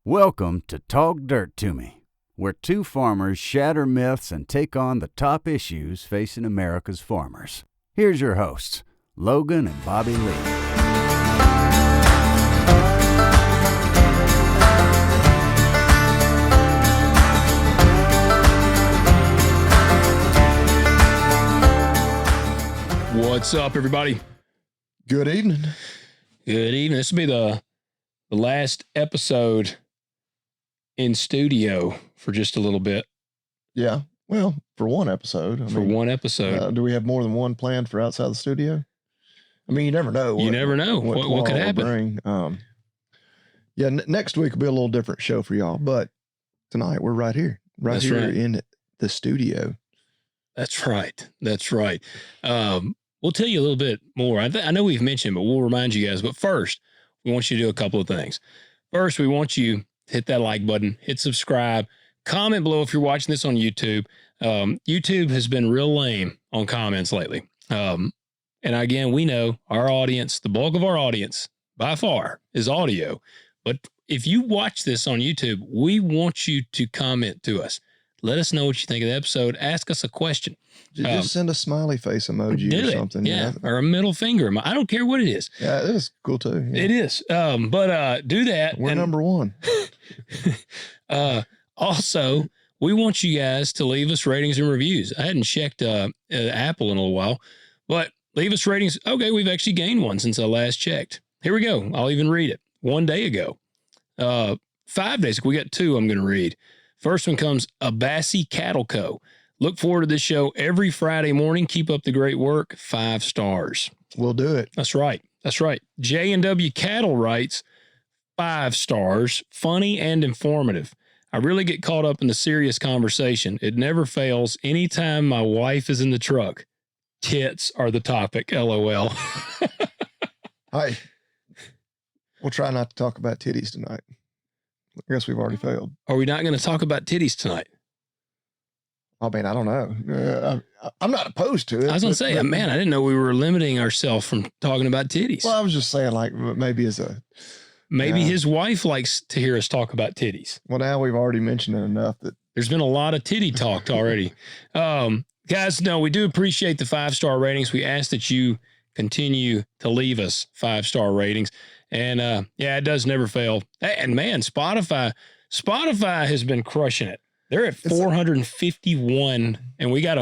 Welcome to Talk Dirt to Me, where two farmers shatter myths and take on the top issues facing America's farmers. Here's your hosts, Logan and Bobby Lee. What's up, everybody? Good evening. Good evening. This will be the last episode in studio for just a little bit. Yeah. Well, for one episode. One episode. Do we have more than one planned for outside the studio? I mean, you never know. You never know what could happen. Next week will be a little different show for y'all, but tonight we're right here. Right in the studio. That's right. We'll tell you a little bit more. I know we've mentioned, but we'll remind you guys. But first, we want you to do a couple of things. First, we want you to hit that like button, hit subscribe, comment below if you're watching this on YouTube. YouTube has been real lame on comments lately. And again, we know our audience, the bulk of our audience by far is audio. But if you watch this on YouTube, we want you to comment to us. Let us know what you think of the episode. Ask us a question. Just send a smiley face emoji or something. Yeah, or a middle finger. I don't care what it is. Yeah, it is cool too. Yeah. It is. But do that. We're number one. Also, we want you guys to leave us ratings and reviews. I hadn't checked Apple in a little while, but leave us ratings. Okay, we've actually gained one since I last checked. Here we go. I'll even read it. 1 day ago. 5 days ago, we got two I'm going to read. First one comes Abassi Cattle Co. Look forward to this show every Friday morning. Keep up the great work. 5 stars. We'll do it. That's right. J&W Cattle writes 5 stars. Funny and informative. I really get caught up in the serious conversation. It never fails. Anytime my wife is in the truck, tits are the topic. LOL. Hi. We'll try not to talk about titties tonight. I guess we've already failed. Are we not going to talk about titties tonight? I mean, I don't know. I'm not opposed to it. I was going to say, man, I didn't know we were limiting ourselves from talking about titties. Well, I was just saying, like, maybe his wife likes to hear us talk about titties. Well, now we've already mentioned it enough that there's been a lot of titty talked already. Guys, no, we do appreciate the 5-star ratings. We ask that you continue to leave us 5-star ratings. And it does never fail. And man, Spotify has been crushing it. They're at 451, and we had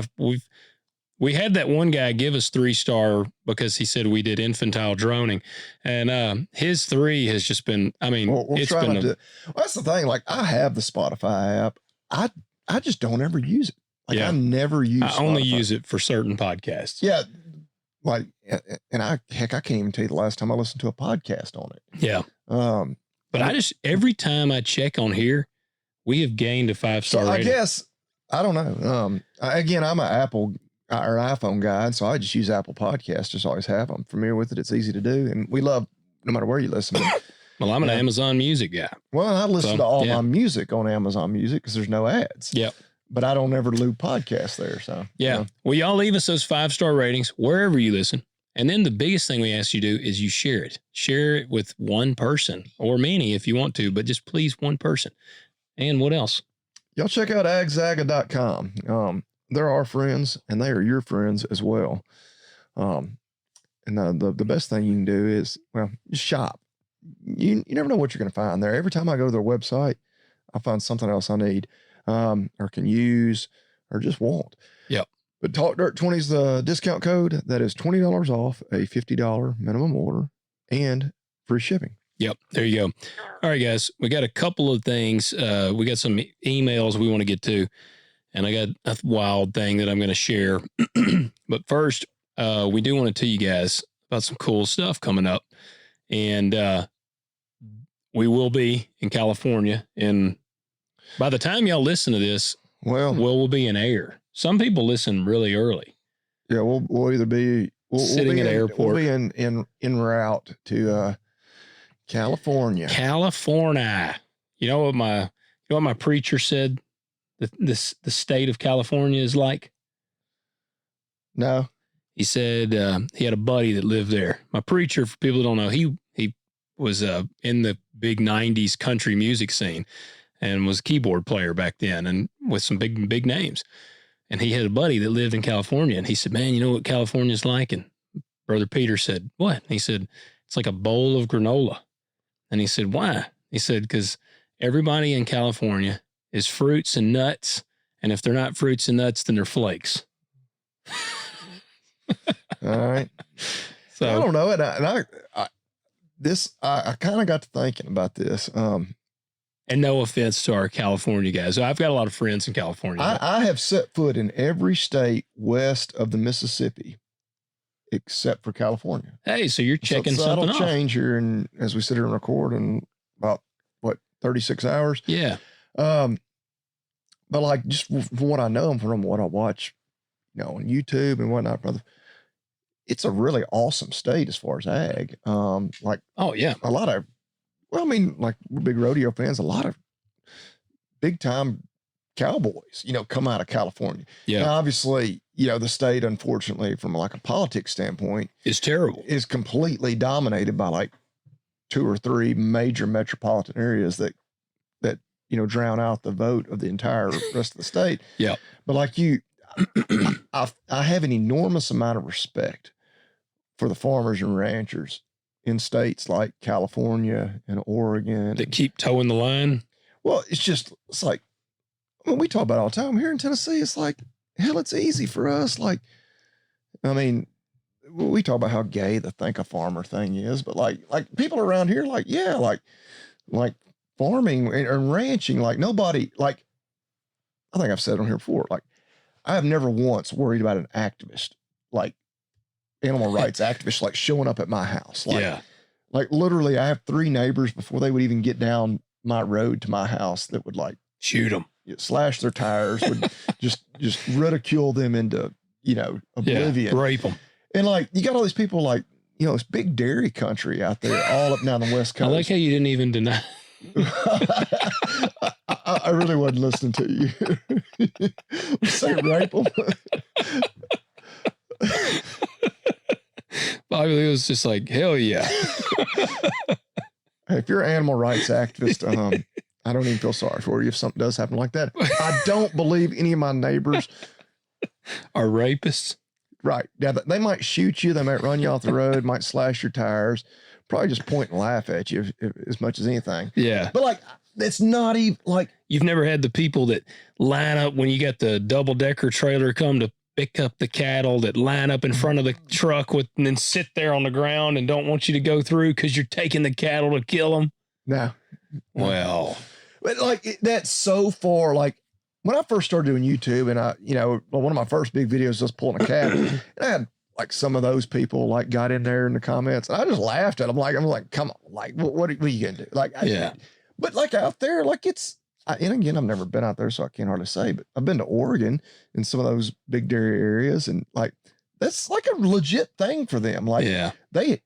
that one guy give us 3-star because he said we did infantile droning, and his 3 has just been. I mean, that's the thing. Like, I have the Spotify app. I just don't ever use it. Like, I never use. I only use it for certain podcasts. Yeah. Like, and I can't even tell you the last time I listened to a podcast on it. Yeah. But every time I check on here, we have gained a 5-star rating. I guess, I don't know. Again, I'm an Apple or iPhone guy, so I just use Apple Podcasts. Just always have. I'm familiar with it. It's easy to do. And we love, no matter where you listen to it. Well, I'm an Amazon Music guy. Well, I listen to all my music on Amazon Music because there's no ads. Yep. But I don't ever loop podcasts there. So, yeah. Well, y'all leave us those 5-star ratings wherever you listen. And then the biggest thing we ask you to do is you share it. Share it with one person or many if you want to, but just please one person. And what else? Y'all check out agzaga.com. They're our friends and they are your friends as well. And the best thing you can do is, just shop. You never know what you're going to find there. Every time I go to their website, I find something else I need. Or can use, or just want. Yep. But Talk Dirt 20 is the discount code. That is $20 off a $50 minimum order and free shipping. Yep. There you go. All right, guys. We got a couple of things. We got some emails we want to get to, and I got a wild thing that I'm going to share. But first, we do want to tell you guys about some cool stuff coming up. And we will be in California by the time y'all listen to this, we'll be in air. Some people listen really early. Yeah, we'll either be sitting at an airport. We'll be en route to California. California. You know what my preacher said the state of California is like? No. He said he had a buddy that lived there. My preacher, for people who don't know, he was in the big 90s country music scene and was a keyboard player back then and with some big names. And he had a buddy that lived in California, and he said, man, you know what California's like? And Brother Peter said, what? He said, it's like a bowl of granola. And he said, why? He said, because everybody in California is fruits and nuts. And if they're not fruits and nuts, then they're flakes. All right. So I don't know. And I kind of got to thinking about this. And no offense to our California guys. I've got a lot of friends in California. I have set foot in every state west of the Mississippi, except for California. Hey, so you're checking so something that'll off. change here, and as we sit here and record in about 36 hours. Yeah. But like just from what I know and from what I watch, on YouTube and whatnot, brother, it's a really awesome state as far as ag. Like, oh yeah, a lot of. Well, I mean, like we're big rodeo fans, a lot of big time cowboys, come out of California. Yeah. Now, obviously, the state, unfortunately, from like a politics standpoint, it's terrible. Is completely dominated by like 2 or 3 major metropolitan areas that drown out the vote of the entire rest of the state. Yeah. But like I have an enormous amount of respect for the farmers and ranchers in states like California and Oregon that keep towing the line. Well, it's like, I mean, we talk about it all the time here in Tennessee. It's like, hell, it's easy for us. Like, I mean, we talk about how gay the think a farmer thing is, but like people around here, like, yeah, like farming and ranching, like nobody, like, I think I've said it on here before, like, I have never once worried about an activist, like animal rights activist, like showing up at my house. Like, yeah. Like literally I have 3 neighbors before they would even get down my road to my house that would like shoot them, slash their tires, would just ridicule them into, oblivion, rape them. And like, you got all these people like, this big dairy country out there all up and down the West Coast. I like how you didn't even deny. I really wasn't listening to you. Say rape them. Bobby was just like, hell yeah. Hey, if you're an animal rights activist, I don't even feel sorry for you if something does happen like that. I don't believe any of my neighbors are rapists. Right. Yeah, they might shoot you. They might run you off the road, might slash your tires, probably just point and laugh at you as much as anything. Yeah. But like, it's not even like. You've never had the people that line up when you got the double-decker trailer come to pick up the cattle, that line up in front of the truck and then sit there on the ground and don't want you to go through because you're taking the cattle to kill them. No. Well. But like, that's so far, like, when I first started doing YouTube and one of my first big videos was pulling a cattle, and I had like some of those people like got in there in the comments and I just laughed at them. I'm like, come on, like, what are you going to do? Like, yeah. But like out there, like and again, I've never been out there, so I can't hardly say, but I've been to Oregon and some of those big dairy areas. And like, that's like a legit thing for them. Like, yeah. They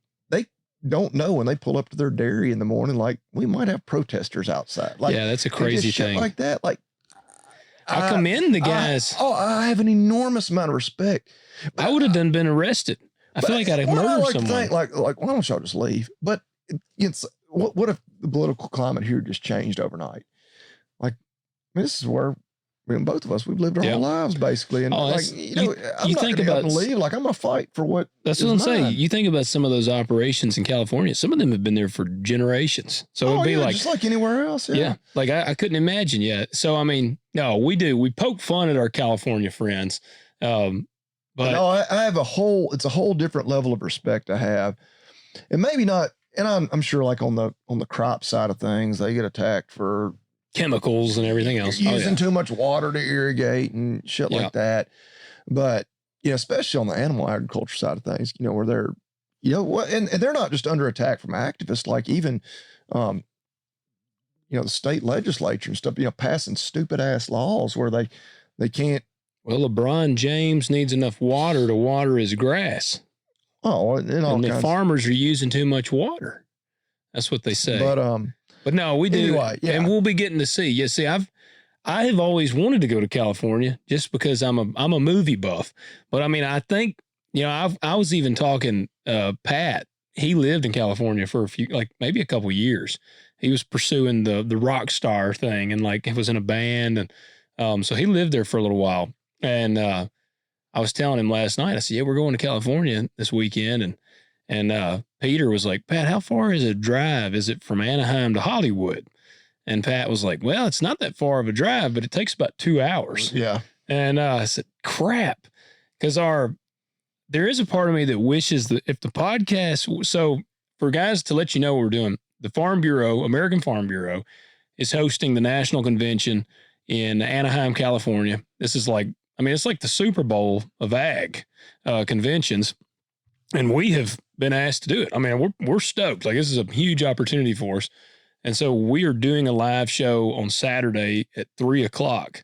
don't know when they pull up to their dairy in the morning, like we might have protesters outside. Like, yeah, that's a crazy thing. Like that. Like, I commend the guys. I have an enormous amount of respect. I would have been arrested. I feel like I'd have murdered someone. Like, why don't y'all just leave? But it's what if the political climate here just changed overnight? Like, I mean, this is where both of us, we've lived our whole lives basically. And like, I'm not think about and leave. Like, I'm gonna fight for what. That's what I'm saying. You think about some of those operations in California. Some of them have been there for generations. So it'd be like just like anywhere else. Yeah. Like I couldn't imagine yet. So I mean, no, we do. We poke fun at our California friends. But no, I have it's a whole different level of respect I have, and maybe not. And I'm sure like on the crop side of things, they get attacked for chemicals and everything else. Using too much water to irrigate and shit like that. But, especially on the animal agriculture side of things, where they're, and they're not just under attack from activists, like even, the state legislature and stuff, passing stupid ass laws where they can't. Well, LeBron James needs enough water to water his grass. Oh, and the farmers are using too much water. That's what they say. But no, we do. Anyway, yeah. And we'll be getting to see. Yeah, see, I have always wanted to go to California just because I'm a movie buff. But I mean, I think, I was even talking Pat. He lived in California for maybe a couple of years. he was pursuing the rock star thing, and like he was in a band, and so he lived there for a little while. And I was telling him last night, I said, yeah, we're going to California this weekend, and Peter was like, Pat, how far is it drive? Is it from Anaheim to Hollywood? And Pat was like, well, it's not that far of a drive, but it takes about 2 hours. Yeah. And I said, crap, because there is a part of me that wishes that if the podcast, so for guys to let you know what we're doing, the Farm Bureau, American Farm Bureau, is hosting the national convention in Anaheim, California. This is like, I mean, it's like the Super Bowl of ag conventions. And we have been asked to do it. I mean, we're stoked. Like, this is a huge opportunity for us. And so we are doing a live show on Saturday at 3:00.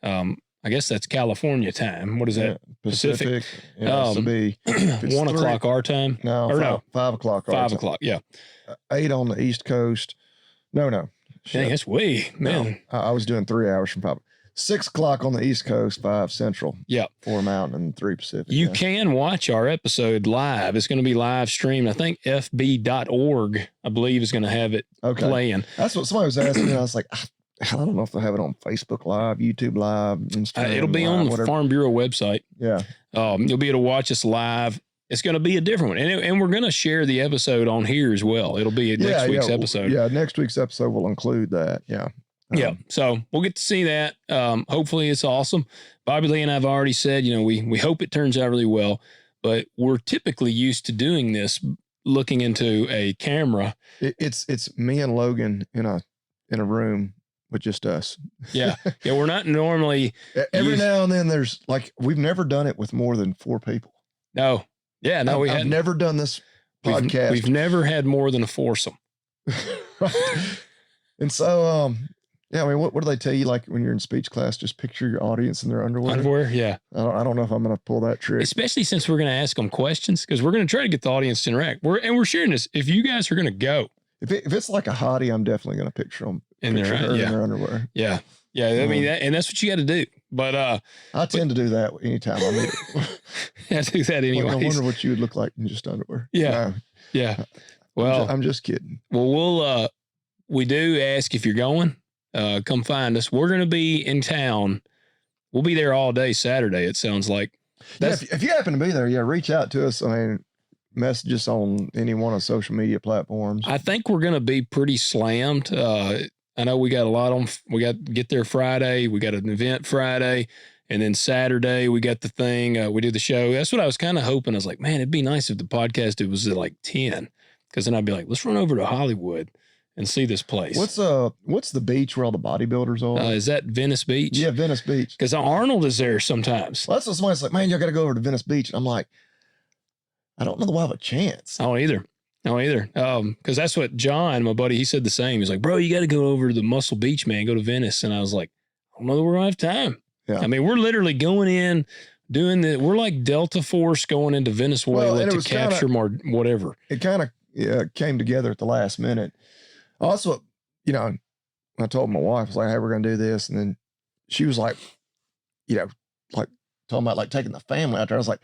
I guess that's California time. What is that? Yeah, Pacific. Yeah, so be 1 o'clock our time. No, or 5 o'clock. 5 o'clock. Yeah. 8 on the East Coast. No. Dang, that's way, man. No, I was doing 3 hours from 5. 6 o'clock on the East Coast, 5 Central. Yeah. 4 Mountain, and 3 Pacific. You can watch our episode live. It's going to be live streamed. I think fb.org, I believe, is going to have it playing. That's what somebody was asking me. I was like, I don't know if they'll have it on Facebook Live, YouTube Live, Instagram. It'll be Live, on the whatever. Farm Bureau website. Yeah. You'll be able to watch us live. It's going to be a different one. And we're going to share the episode on here as well. It'll be next week's episode. Yeah, next week's episode will include that. Yeah. Yeah. So we'll get to see that. Hopefully it's awesome. Bobby Lee and I've already said, we hope it turns out really well, but we're typically used to doing this, looking into a camera. It's me and Logan in a room with just us. Yeah. Yeah. We're not normally. Every now and then there's like, we've never done it with more than 4 people. No. Yeah. No, I've never done this podcast. We've never had more than a foursome. And so, yeah, I mean, what do they tell you? Like when you're in speech class, just picture your audience in their underwear. Underwear, yeah. I don't know if I'm going to pull that trick. Especially since we're going to ask them questions, because we're going to try to get the audience to interact. We're sharing this. If you guys are going to go, if it's like a hottie, I'm definitely going to picture them in their underwear. Yeah, yeah. I mean, and that's what you got to do. But I tend to do that anytime I meet. I do that anyway. I wonder what you would look like in just underwear. Yeah, yeah. Well, I'm just kidding. Well, we do ask if you're going. Come find us. We're going to be in town. We'll be there all day Saturday, it sounds like. If you happen to be there, reach out to us. I mean, message us on any one of social media platforms. I think we're going to be pretty slammed. I know we got a lot on. We got to get there Friday. We got an event Friday. And then Saturday, we got the thing. We did the show. That's what I was kind of hoping. I was like, man, it'd be nice if the podcast was at like 10. Because then I'd be like, let's run over to Hollywood and see this place. What's the beach where all the bodybuilders are? Is that Venice Beach? Yeah, Venice Beach. Because Arnold is there sometimes. Well, that's what somebody's like, man, y'all got to go over to Venice Beach. And I'm like, I don't know that we'll have a chance. I don't either. Because that's what John, my buddy, he said the same. He's like, bro, you got to go over to the Muscle Beach, man. Go to Venice. And I was like, I don't know that we're going to have time. Yeah. I mean, we're literally going in, we're like Delta Force going into Venezuela to capture more whatever. It kind of came together at the last minute. Also, I told my wife, I was like, hey, we're going to do this. And then she was like, like talking about like taking the family out there. I was like,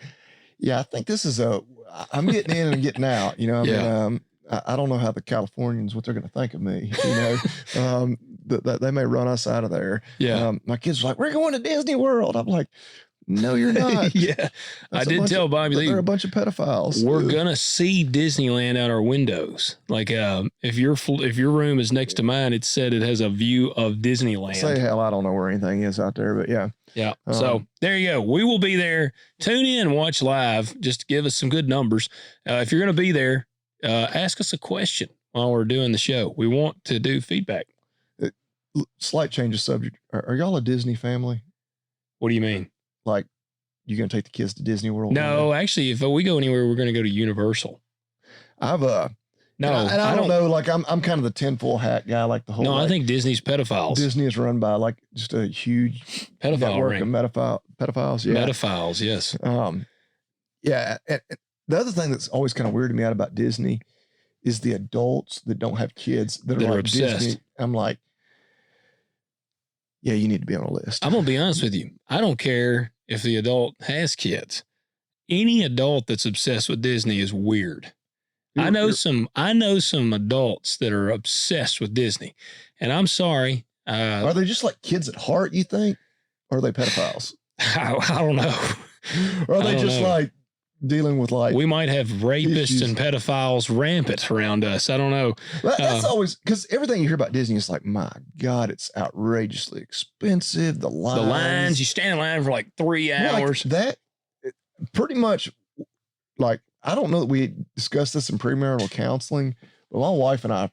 yeah, I think this is I'm getting in and getting out, mean, I don't know how the Californians, what they're going to think of me, that they may run us out of there. Yeah. My kids were like, we're going to Disney World. I'm like, no, you're not. Yeah. I did tell Bobby Lee. They're a bunch of pedophiles. We're going to see Disneyland out our windows. Like, if your room is next to mine, it said it has a view of Disneyland. Say hell, I don't know where anything is out there, but yeah. Yeah. So there you go. We will be there. Tune in, watch live, just to give us some good numbers. If you're going to be there, ask us a question while we're doing the show. We want to do feedback. Slight change of subject. Are y'all a Disney family? What do you mean? Like, you going to take the kids to Disney World? No, actually, if we go anywhere, we're going to go to Universal. I don't know. Like, I'm kind of the tinfoil hat guy. Like the whole. No, I think Disney's pedophiles. Disney is run by like just a huge pedophile network ring. of pedophiles. Yeah, pedophiles. Yes. Yeah. And the other thing that's always kind of weirded me out about Disney is the adults that don't have kids that are like obsessed. Disney. I'm like, yeah, you need to be on a list. I'm gonna be honest with you. I don't care if the adult has kids. Any adult that's obsessed with Disney is weird. I know some adults that are obsessed with Disney, and I'm sorry. Are they just like kids at heart, you think? Or are they pedophiles? I don't know. Or are they just like dealing with like, we might have rapists issues and pedophiles rampant around us. I don't know. That's always, because everything you hear about Disney is like, my God, it's outrageously expensive. The lines, you stand in line for like 3 hours. Like pretty much, like, I don't know that we discussed this in premarital counseling, but my wife and I,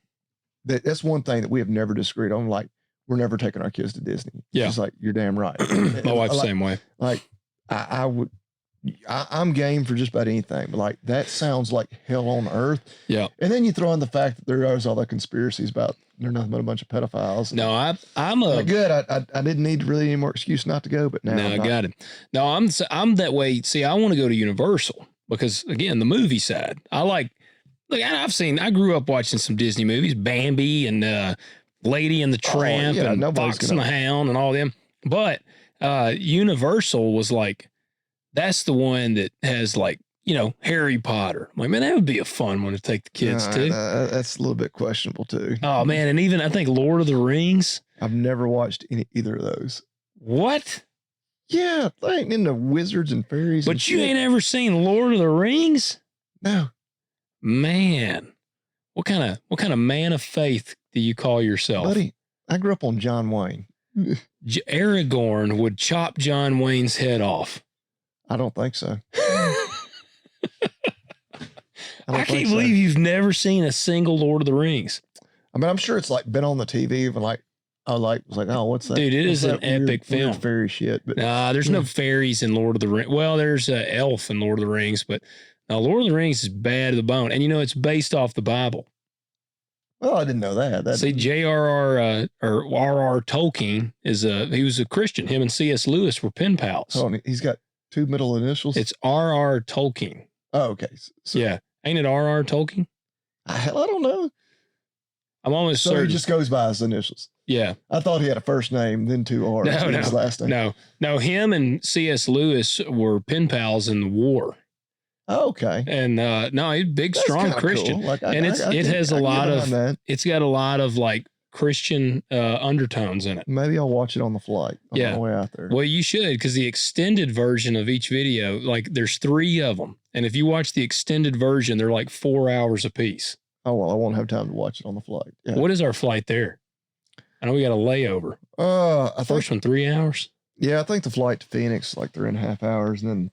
that's one thing that we have never disagreed on. Like, we're never taking our kids to Disney. Yeah. She's like, you're damn right. My wife's the same way. Like, I'm game for just about anything, but like, that sounds like hell on earth. Yeah. And then you throw in the fact that there is all the conspiracies about they're nothing but a bunch of pedophiles. No, I'm good. I didn't need really any more excuse not to go, but now I got it. No, I'm that way. See, I want to go to Universal because again, the movie side, I grew up watching some Disney movies, Bambi and Lady and the Tramp and Fox and the Hound and all them. But Universal was like, that's the one that has like, Harry Potter. I'm like, man, that would be a fun one to take the kids to. That's a little bit questionable too. Oh man. And even I think Lord of the Rings. I've never watched either of those. What? Yeah. I ain't into wizards and fairies. But you ain't ever seen Lord of the Rings? No. Man, what kind of man of faith do you call yourself? Buddy, I grew up on John Wayne. Aragorn would chop John Wayne's head off. I don't think so. I can't believe you've never seen a single Lord of the Rings. I mean, I'm sure it's like been on the TV, but like, I was like, oh, what's that? Dude, it is an epic film. Weird fairy shit. But there's no fairies in Lord of the Rings. Well, there's an elf in Lord of the Rings, but now Lord of the Rings is bad to the bone. And it's based off the Bible. Well, I didn't know that. See, J.R.R. or R.R. Tolkien he was a Christian. Him and C.S. Lewis were pen pals. Oh, he's got 2 middle initials. It's R.R. Tolkien. Oh, okay. So, yeah. Ain't it R.R. Tolkien? Hell, I don't know. I'm almost certain. He just goes by his initials. Yeah. I thought he had a first name, then 2 R's. No. His last name. No. Him and C.S. Lewis were pen pals in the war. Oh, okay. And he's a big, strong Christian. Cool. Like, it's got a lot of like Christian undertones in it. Maybe I'll watch it on the flight on my way out there. Well, you should, because the extended version of each video, like there's 3 of them. And if you watch the extended version, they're like 4 hours a piece. Oh, well, I won't have time to watch it on the flight. Yeah. What is our flight there? I know we got a layover. First one, 3 hours? Yeah, I think the flight to Phoenix is like 3.5 hours. And then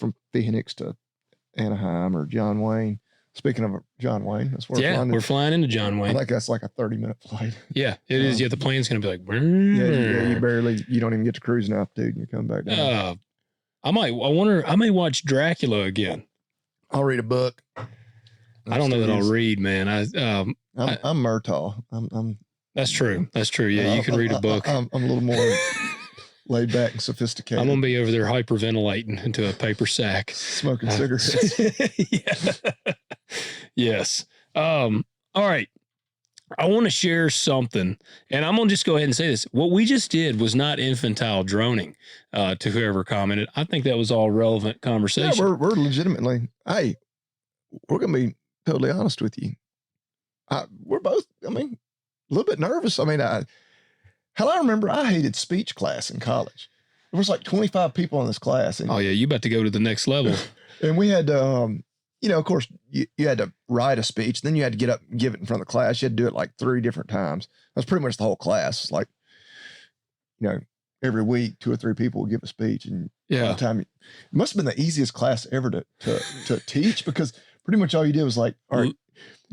from Phoenix to Anaheim or John Wayne. Speaking of John Wayne, that's where we're flying into John Wayne. I think that's like a 30-minute flight. Yeah, it is. Yeah, the plane's going to be like, you don't even get to cruising altitude and you come back down. I may watch Dracula again. I'll read a book. I don't know that I'll read, man. I'm Murtaugh. That's true. That's true. Yeah, you can read a book. I'm a little more laid back and sophisticated. I'm going to be over there hyperventilating into a paper sack. Smoking cigarettes. Yeah. Yes. All right. I want to share something, and I'm going to just go ahead and say this. What we just did was not infantile droning to whoever commented. I think that was all relevant conversation. Yeah, we're legitimately, we're going to be totally honest with you. We're both, a little bit nervous. I remember I hated speech class in college. There was like 25 people in this class. And, oh yeah, you about to go to the next level. And we had to, of course, you had to write a speech. Then you had to get up and give it in front of the class. You had to do it like 3 different times. That's pretty much the whole class. It's like, every week 2 or 3 people would give a speech. And by the time it must have been the easiest class ever to teach, because pretty much all you did was like, all right,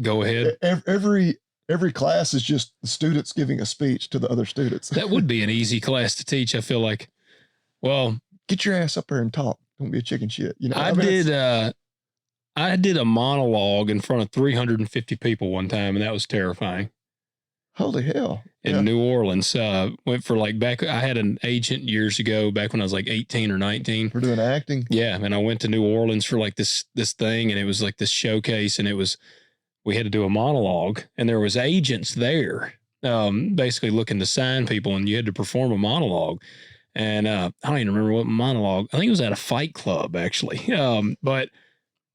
go ahead. Every class is just the students giving a speech to the other students. That would be an easy class to teach. I feel like, well, get your ass up there and talk. Don't be a chicken shit. I did a monologue in front of 350 people one time, and that was terrifying. Holy hell. In New Orleans. Went for I had an agent years ago, back when I was like 18 or 19. We're doing acting. Yeah. And I went to New Orleans for like this thing, and it was like this showcase, and we had to do a monologue, and there was agents there, basically looking to sign people, and you had to perform a monologue. And I don't even remember what monologue. I think it was at a fight club, actually. But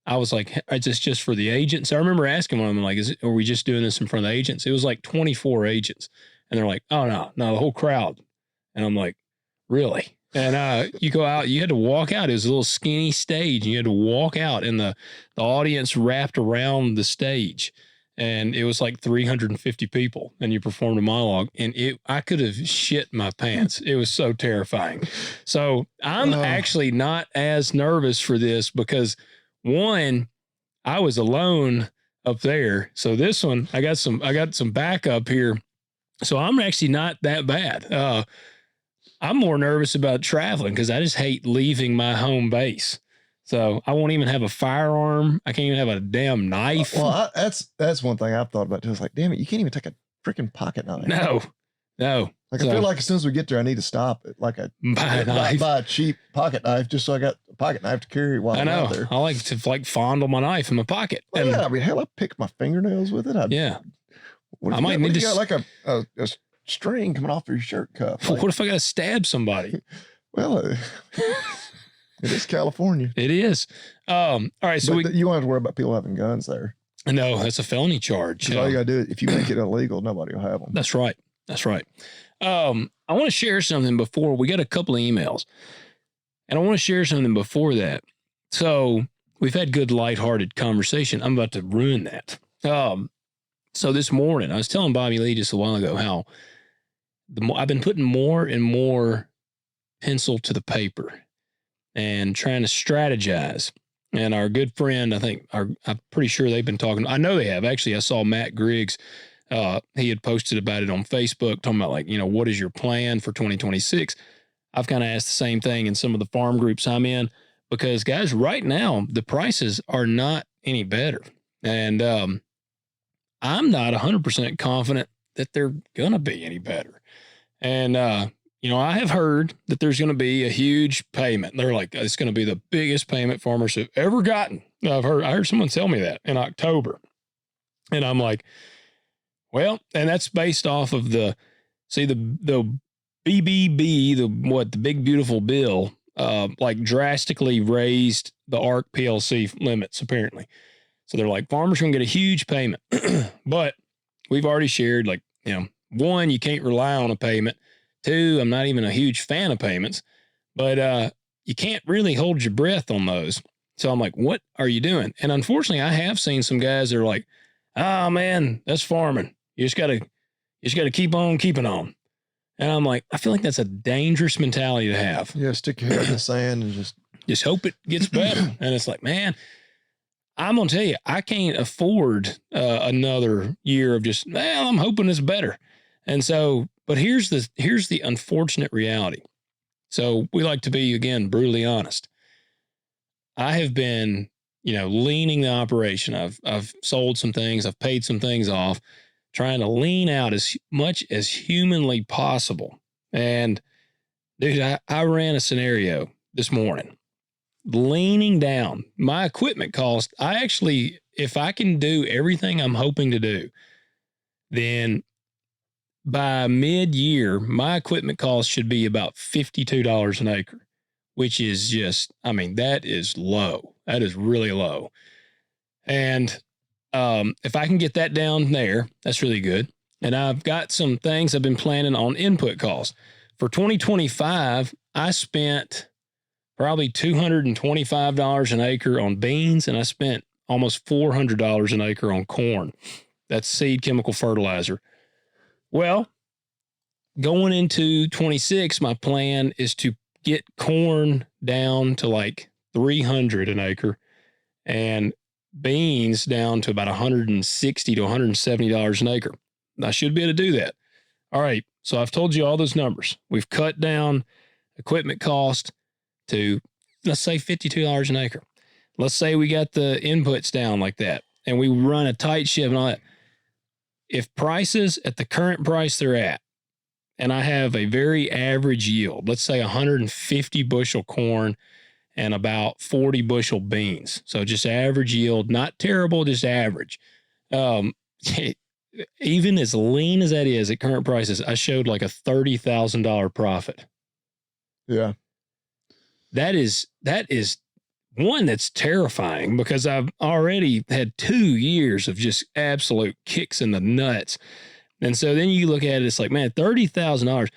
I was like, is this just for the agents? I remember asking one of them, like, are we just doing this in front of the agents? It was like 24 agents. And they're like, oh, no, the whole crowd. And I'm like, really? And you go out, you had to walk out. It was a little skinny stage. And you had to walk out, and the audience wrapped around the stage. And it was like 350 people, and you performed a monologue, and I could have shit my pants. It was so terrifying. So I'm actually not as nervous for this because, one, I was alone up there. So this one, I got some backup here. So I'm actually not that bad. I'm more nervous about traveling because I just hate leaving my home base. So I won't even have a firearm. I can't even have a damn knife. Well, that's one thing I've thought about too. It's like, damn it, you can't even take a freaking pocket knife. No. Like, I feel like as soon as we get there, I need to stop at like buy a cheap pocket knife just so I got a pocket knife to carry while I'm out there. I like to fondle my knife in my pocket. Well, yeah, I mean, hell, I pick my fingernails with it. I might need to got like a string coming off your shirt cuff. Like, what if I got to stab somebody? Well, it is California. It is. All right. So you won't have to worry about people having guns there. No, that's a felony charge. All you got to do is, if you make it illegal, nobody will have them. That's right. I want to share something before we got a couple of emails, and I want to share something before that. So we've had good lighthearted conversation. I'm about to ruin that. So this morning I was telling Bobby Lee just a while ago how I've been putting more and more pencil to the paper and trying to strategize. And our good friend, I'm pretty sure they've been talking. I know they have. Actually, I saw Matt Griggs. He had posted about it on Facebook, talking about, like, what is your plan for 2026? I've kind of asked the same thing in some of the farm groups I'm in, because, guys, right now the prices are not any better. And I'm not 100% confident that they're going to be any better. And, I have heard that there's going to be a huge payment. They're like, it's going to be the biggest payment farmers have ever gotten. I heard someone tell me that in October. And I'm like, well, and that's based off of the BBB, the big beautiful bill, like drastically raised the ARC PLC limits, apparently. So they're like, farmers are going to get a huge payment. But we've already shared, like, one, you can't rely on a payment. Two, I'm not even a huge fan of payments, but you can't really hold your breath on those. So I'm like, what are you doing? And unfortunately, I have seen some guys that are like, oh man, that's farming. You just gotta keep on keeping on. And I'm like, I feel like that's a dangerous mentality to have. Yeah, stick your head in the sand and just hope it gets better. And it's like, man, I'm gonna tell you, I can't afford another year of just, I'm hoping it's better. And so, but here's the unfortunate reality. So we like to be, again, brutally honest. I have been, leaning the operation. I've sold some things. I've paid some things off, trying to lean out as much as humanly possible. And dude, I ran a scenario this morning, leaning down my equipment cost. If I can do everything I'm hoping to do, then by mid-year, my equipment cost should be about $52 an acre, which is just, that is low. That is really low. And if I can get that down there, that's really good. And I've got some things I've been planning on input costs. For 2025, I spent probably $225 an acre on beans, and I spent almost $400 an acre on corn. That's seed, chemical, fertilizer. Well, going into 26, my plan is to get corn down to like $300 an acre and beans down to about $160 to $170 an acre. I should be able to do that. All right. So I've told you all those numbers. We've cut down equipment cost to, let's say, $52 an acre. Let's say we got the inputs down like that and we run a tight ship and all that. If prices at the current price they're at, and I have a very average yield, let's say 150 bushel corn and about 40 bushel beans. So just average yield, not terrible, just average. Even as lean as that is at current prices, I showed like a $30,000 profit. Yeah. That is one that's terrifying because I've already had 2 years of just absolute kicks in the nuts. And so then you look at it, it's like, man, $30,000.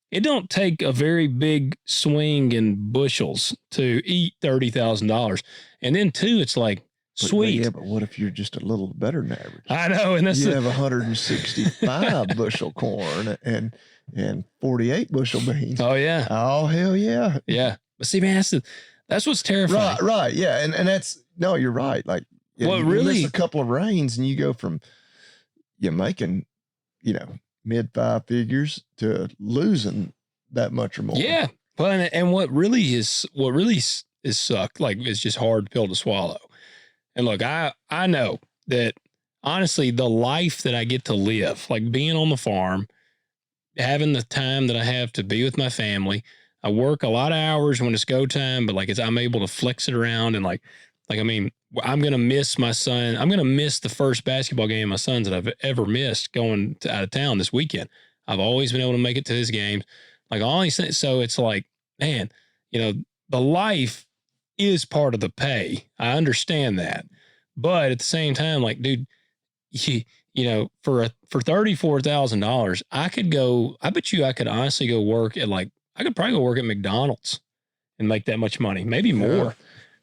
It don't take a very big swing in bushels to eat $30,000. And then two, it's like, sweet. Yeah, but what if you're just a little better than average? I know. And that's you have 165 bushel corn and 48 bushel beans. Oh yeah. Oh hell yeah. Yeah. But see, man, that's what's terrifying. Right. Yeah. And that's, no, you're right. Like, what you really miss a couple of rains and you go from you making, mid 5 figures to losing that much or more. Yeah. Well, and what really is sucked, like, it's just hard pill to swallow. And look, I know that honestly, the life that I get to live, like being on the farm, having the time that I have to be with my family, I work a lot of hours when it's go time, but like I'm able to flex it around. And like, I mean, I'm going to miss my son. I'm going to miss the first basketball game of my son's that I've ever missed going out of town this weekend. I've always been able to make it to his games. Like all these things. So it's like, man, the life is part of the pay. I understand that. But at the same time, like, dude, for $34,000, I bet you I could honestly go work at I could probably go work at McDonald's and make that much money, maybe more.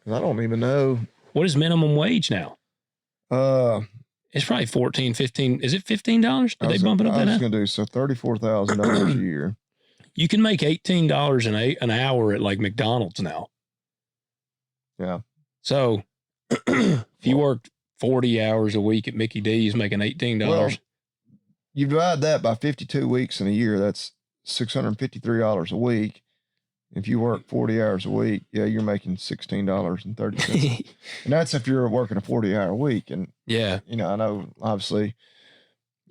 I don't even know. What is minimum wage now? It's probably 14, 15. Is it $15? Did they bump it up? I was going to do so $34,000 a year. You can make $18 an hour at like McDonald's now. Yeah. So if you worked 40 hours a week at Mickey D's making $18. Well, you divide that by 52 weeks in a year, that's $653 a week. If you work 40 hours a week, yeah, you're making $16.30. And that's if you're working a 40-hour week. And yeah, I know obviously,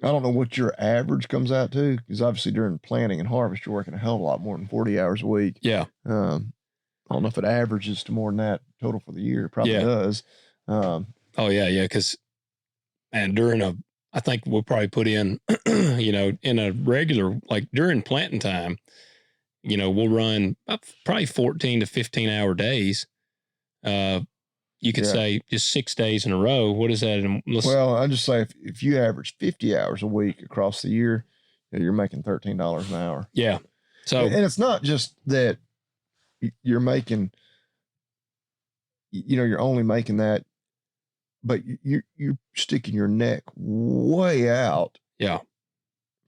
I don't know what your average comes out to, because obviously during planting and harvest, you're working a hell of a lot more than 40 hours a week. Yeah. I don't know if it averages to more than that total for the year. It probably does. Oh yeah. Yeah. Cause, and I think we'll probably put in, in a regular, like during planting time, we'll run probably 14 to 15 hour days. You could say just 6 days in a row. What is that? Well, I just say if you average 50 hours a week across the year, you're making $13 an hour. Yeah. So, and it's not just that you're making, you're only making that, but you're sticking your neck way out. Yeah.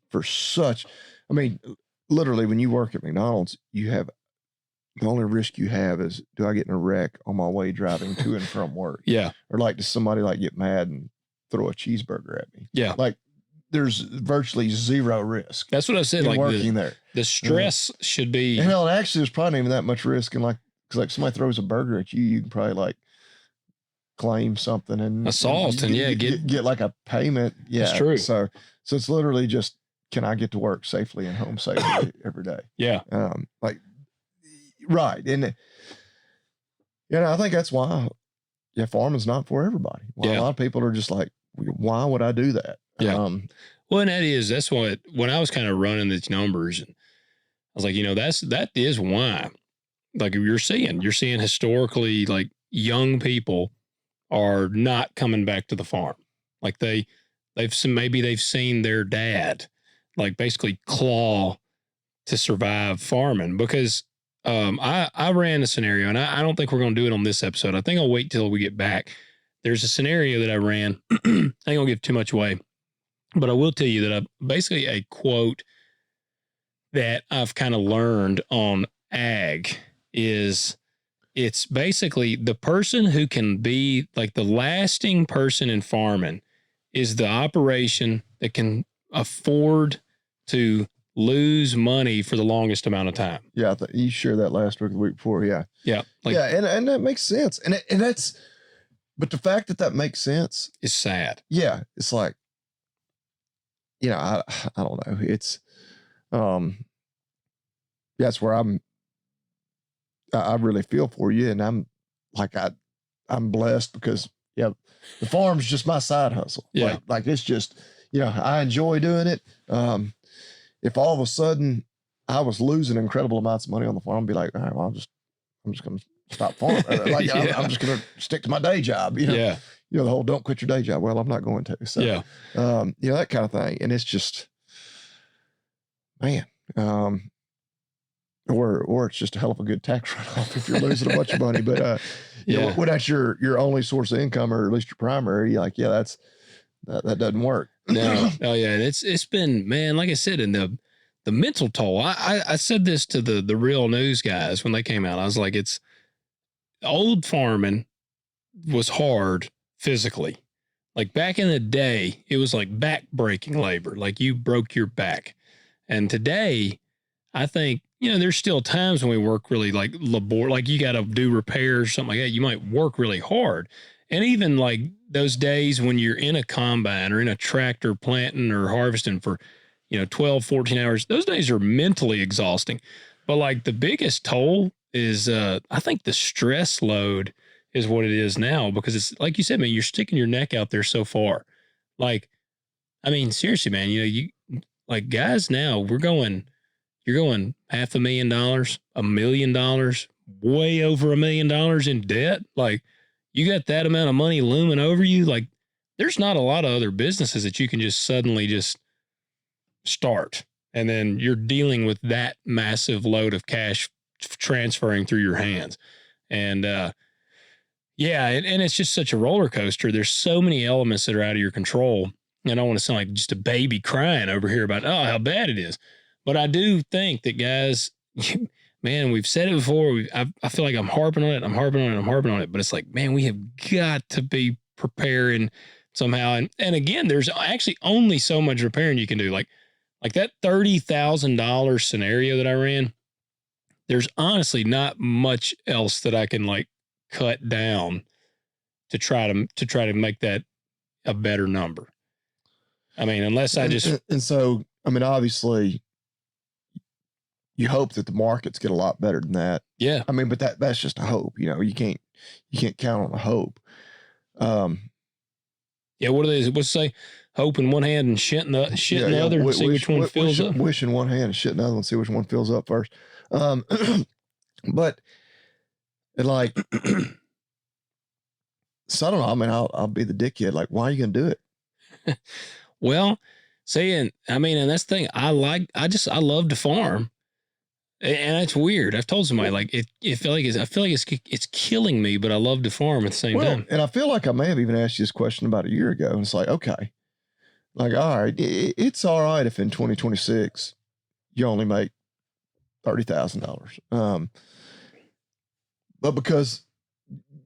For I mean, literally when you work at McDonald's, the only risk you have is, do I get in a wreck on my way driving to and from work? Yeah. Or like, does somebody get mad and throw a cheeseburger at me? Yeah. Like there's virtually zero risk. That's what I said. Like working there. The stress should be. And hell, actually there's probably not even that much risk. And because somebody throws a burger at you, you can probably claim something and assault and get like a payment. Yeah. That's true. So it's literally just, can I get to work safely and home safely every day? Yeah. Right. And, I think that's why, farming's not for everybody. A lot of people are just like, why would I do that? Yeah. Well, and that's what, when I was kind of running these numbers, and I was like, that is why, like you're seeing historically, like young people are not coming back to the farm. Like they've seen their dad, like basically claw to survive farming, because I ran a scenario, and I don't think we're going to do it on this episode. I think I'll wait till we get back. There's a scenario that I ran. I ain't gonna give too much away, but I will tell you that basically a quote that I've kind of learned on ag is, it's basically the person who can be like the lasting person in farming is the operation that can afford to lose money for the longest amount of time. Yeah, you shared that last week, the week before. Yeah, yeah, and that makes sense, and that's, but the fact that makes sense is sad. Yeah, it's like, I don't know. It's, that's where I really feel for you, and I'm blessed because the farm's just my side hustle. Yeah, like it's just, I enjoy doing it. If all of a sudden I was losing incredible amounts of money on the farm, I'd be like, all right, well, I'm just going to stop farming. Like I'm just going to stick to my day job. You know, Yeah. you know, the whole don't quit your day job. Well, I'm not going to. So, Yeah. you know, that kind of thing. And it's just, man, or it's just a hell of a good tax write-off if you're losing a bunch of money. But you know, when that's your only source of income, or at least your primary, like, yeah, that doesn't work. No. Oh yeah. And it's been, man, like I said, in the mental toll. I said this to the real news guys when they came out. I was like, it's old farming was hard physically. Like back in the day, it was like back breaking labor. Like you broke your back. And today, I think, you know, there's still times when we work really like like you got to do repairs, something like that. You might work really hard. And even like those days when you're in a combine or in a tractor planting or harvesting for, you know, 12, 14 hours, those days are mentally exhausting. But like the biggest toll is, I think the stress load is what it is now, because it's like you said, man, you're sticking your neck out there so far. Like, I mean, seriously, man, you know, you like guys now, you're going $500,000, $1 million, way over $1 million in debt. Like you got that amount of money looming over you. Like there's not a lot of other businesses that you can just suddenly just start. And then you're dealing with that massive load of cash transferring through your hands. And, yeah, and it's just such a roller coaster. There's so many elements that are out of your control. And I don't want to sound like just a baby crying over here about, oh, how bad it is. But I do think that guys, man, we've said it before. I feel like I'm harping on it. But it's like, man, we have got to be preparing somehow. And again, there's actually only so much repairing you can do. Like that $30,000 scenario that I ran, there's honestly not much else that I can like cut down to try to make that a better number. I mean, unless I just and so I mean, obviously, you hope that the markets get a lot better than that. Yeah. I mean, but that's just a hope. You know, you can't count on a hope. Yeah. What do they? What's say? Hope in one hand and shit in the other, and see which one fills up. Wish in one hand and shit in the other one. See which one fills up first. But like, so I don't know. I mean, I'll be the dickhead. Like, why are you gonna do it? Well, and that's the thing. I love to farm, and it's weird. I've told somebody like I feel like it's killing me, but I love to farm at the same time. And I feel like I may have even asked you this question about a year ago, and it's like, okay, like, all right, it's all right if in 2026 you only make $30,000. But because,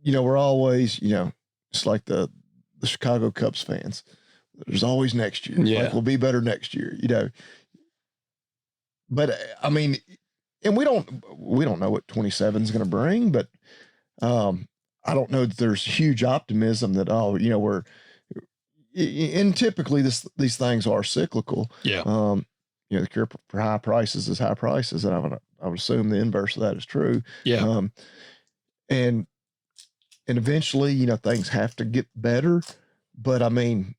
you know, we're always, you know, it's like the Chicago Cubs fans. There's always next year. Yeah. Like, we'll be better next year, you know. But I mean, and we don't know what 27 is going to bring, but I don't know that there's huge optimism that, oh, you know, and typically these things are cyclical. Yeah. You know, the cure for high prices is high prices, and I would assume the inverse of that is true. Yeah. And eventually, you know, things have to get better, but I mean,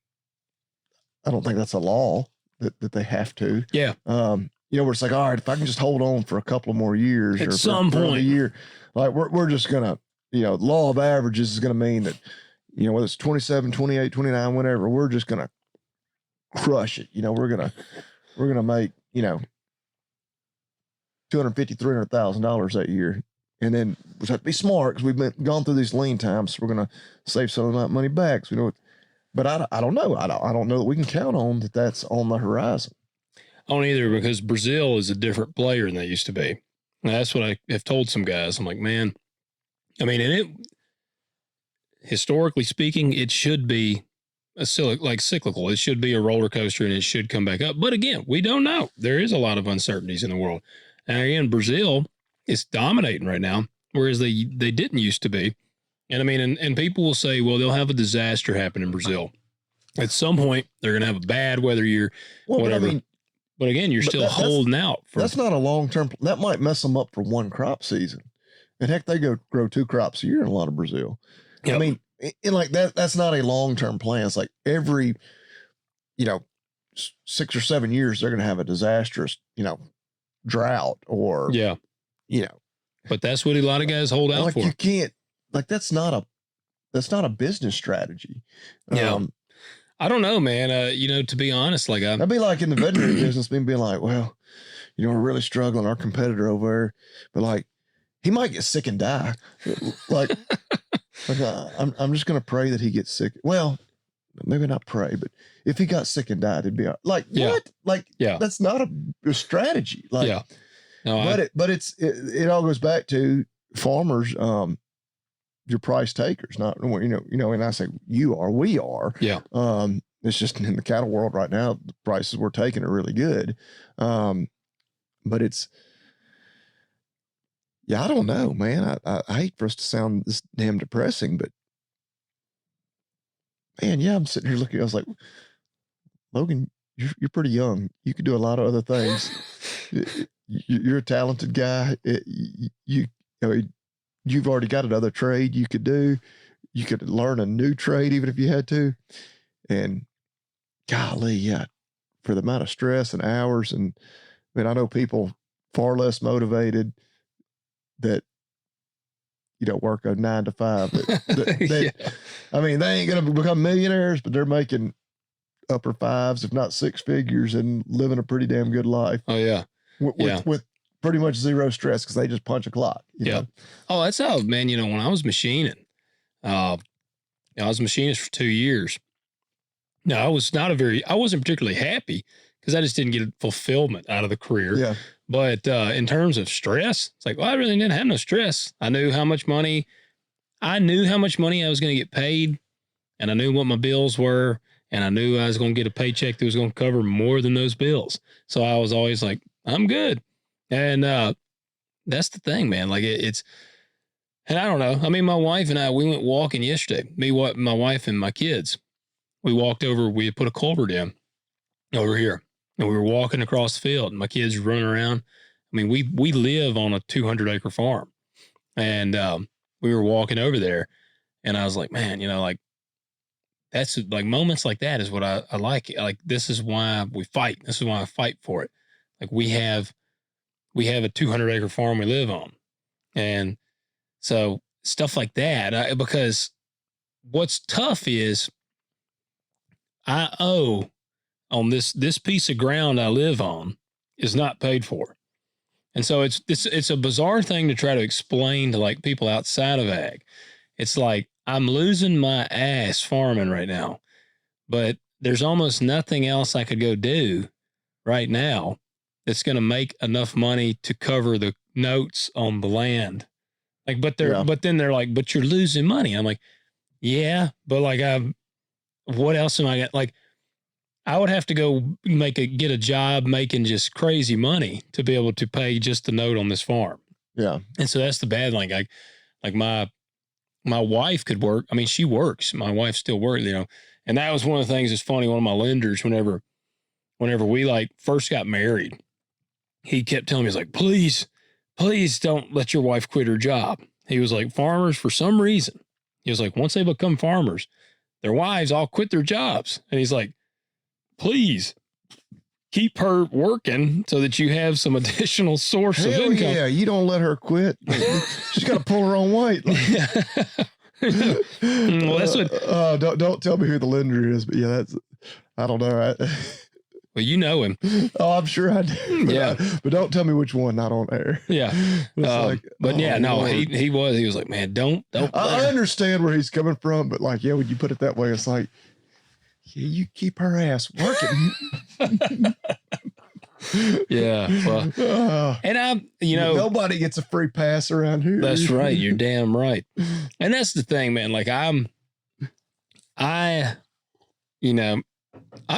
I don't think that's a law that they have to. Yeah. You know, where it's like, all right, if I can just hold on for a couple of more years, at or some for point, a year, like we're just gonna, you know, law of averages is gonna mean that, you know, whether it's 27, 28, 29, whatever, we're just gonna crush it. You know, we're gonna make, you know, $250,000, $300,000 that year. And then we have to be smart because we've gone through these lean times. So we're going to save some of that money back. So, you know, but I don't know. I don't know that we can count on that. That's on the horizon. I don't either, because Brazil is a different player than they used to be. And that's what I have told some guys. I'm like, man, I mean, and it, historically speaking, it should be cyclical. It should be a roller coaster and it should come back up. But again, we don't know. There is a lot of uncertainties in the world. And again, Brazil is dominating right now, whereas they didn't used to be. And I mean, and people will say, well, they'll have a disaster happen in Brazil. At some point, they're going to have a bad weather year, whatever. I mean, but again, you're still holding out. That's not a long-term. That might mess them up for one crop season. And heck, they grow 2 crops a year in a lot of Brazil. Yep. I mean, and like that's not a long-term plan. It's like every, you know, 6 or 7 years, they're going to have a disastrous, you know, drought or, yeah, you know, but that's what a lot of guys hold out like for. You can't, like, that's not a business strategy. Yeah. I don't know, man. You know, to be honest, like I'd be like in the veterinary business, being like, well, you know, we're really struggling. Our competitor over there, but like, he might get sick and die. Like, I'm just gonna pray that he gets sick. Well, maybe not pray, but if he got sick and died, it'd be like, what? Like, that's not a strategy. Like, no, but it all goes back to farmers, your price takers, not, you know, and I say we are. Yeah. It's just in the cattle world right now, the prices we're taking are really good. But it's, I don't know, man. I hate for us to sound this damn depressing, but man, I'm sitting here looking, I was like, Logan, you're pretty young. You could do a lot of other things. You're a talented guy. You've already got another trade you could do. You could learn a new trade even if you had to. And golly, for the amount of stress and hours, and I mean, I know people far less motivated that, you know, work a 9 to 5. I mean, they ain't going to become millionaires, but they're making upper 5s, if not 6 figures, and living a pretty damn good life. Oh yeah. With pretty much zero stress, because they just punch a clock. You know? Oh, that's how, man, you know, when I was machining, I was a machinist for 2 years. Now, I wasn't particularly happy because I just didn't get fulfillment out of the career. Yeah. But in terms of stress, it's like, well, I really didn't have no stress. I knew how much money I was going to get paid, and I knew what my bills were, and I knew I was going to get a paycheck that was going to cover more than those bills. So I was always like, I'm good. And that's the thing, man. Like it's, and I don't know. I mean, my wife and I, we went walking yesterday. My wife and my kids. We walked over, we put a culvert in over here, and we were walking across the field, and my kids were running around. I mean, we live on a 200-acre farm, and we were walking over there, and I was like, man, you know, like, that's like moments like that is what I like. Like, this is why we fight. This is why I fight for it. Like, we have a 200-acre farm we live on. And so stuff like that, because what's tough is I owe on this piece of ground I live on is not paid for. And so it's a bizarre thing to try to explain to like people outside of ag. It's like, I'm losing my ass farming right now, but there's almost nothing else I could go do right now that's going to make enough money to cover the notes on the land. Like, but then they're like, but you're losing money. I'm like, yeah, but like, what else am I got? Like, I would have to go get a job making just crazy money to be able to pay just the note on this farm. Yeah. And so that's the bad thing. Like my wife could work. I mean, she works. My wife still works, you know, and that was one of the things that's funny. One of my lenders, whenever we like first got married, he kept telling me, he's like, please don't let your wife quit her job. He was like, farmers, for some reason, he was like, once they become farmers, their wives all quit their jobs. And he's like, please keep her working so that you have some additional source of income. Yeah, you don't let her quit. She's got to pull her own weight. Well, that's what. Don't tell me who the lender is, but yeah, I don't know. Well, you know him. Oh, I'm sure I do. Yeah, but don't tell me which one. Not on air. Yeah, but yeah, no, Lord. he was like, man, don't. I understand where he's coming from, but like, yeah, when you put it that way, it's like, yeah, you keep her ass working. Yeah, well, and nobody gets a free pass around here. That's right. You're damn right. And that's the thing, man. Like I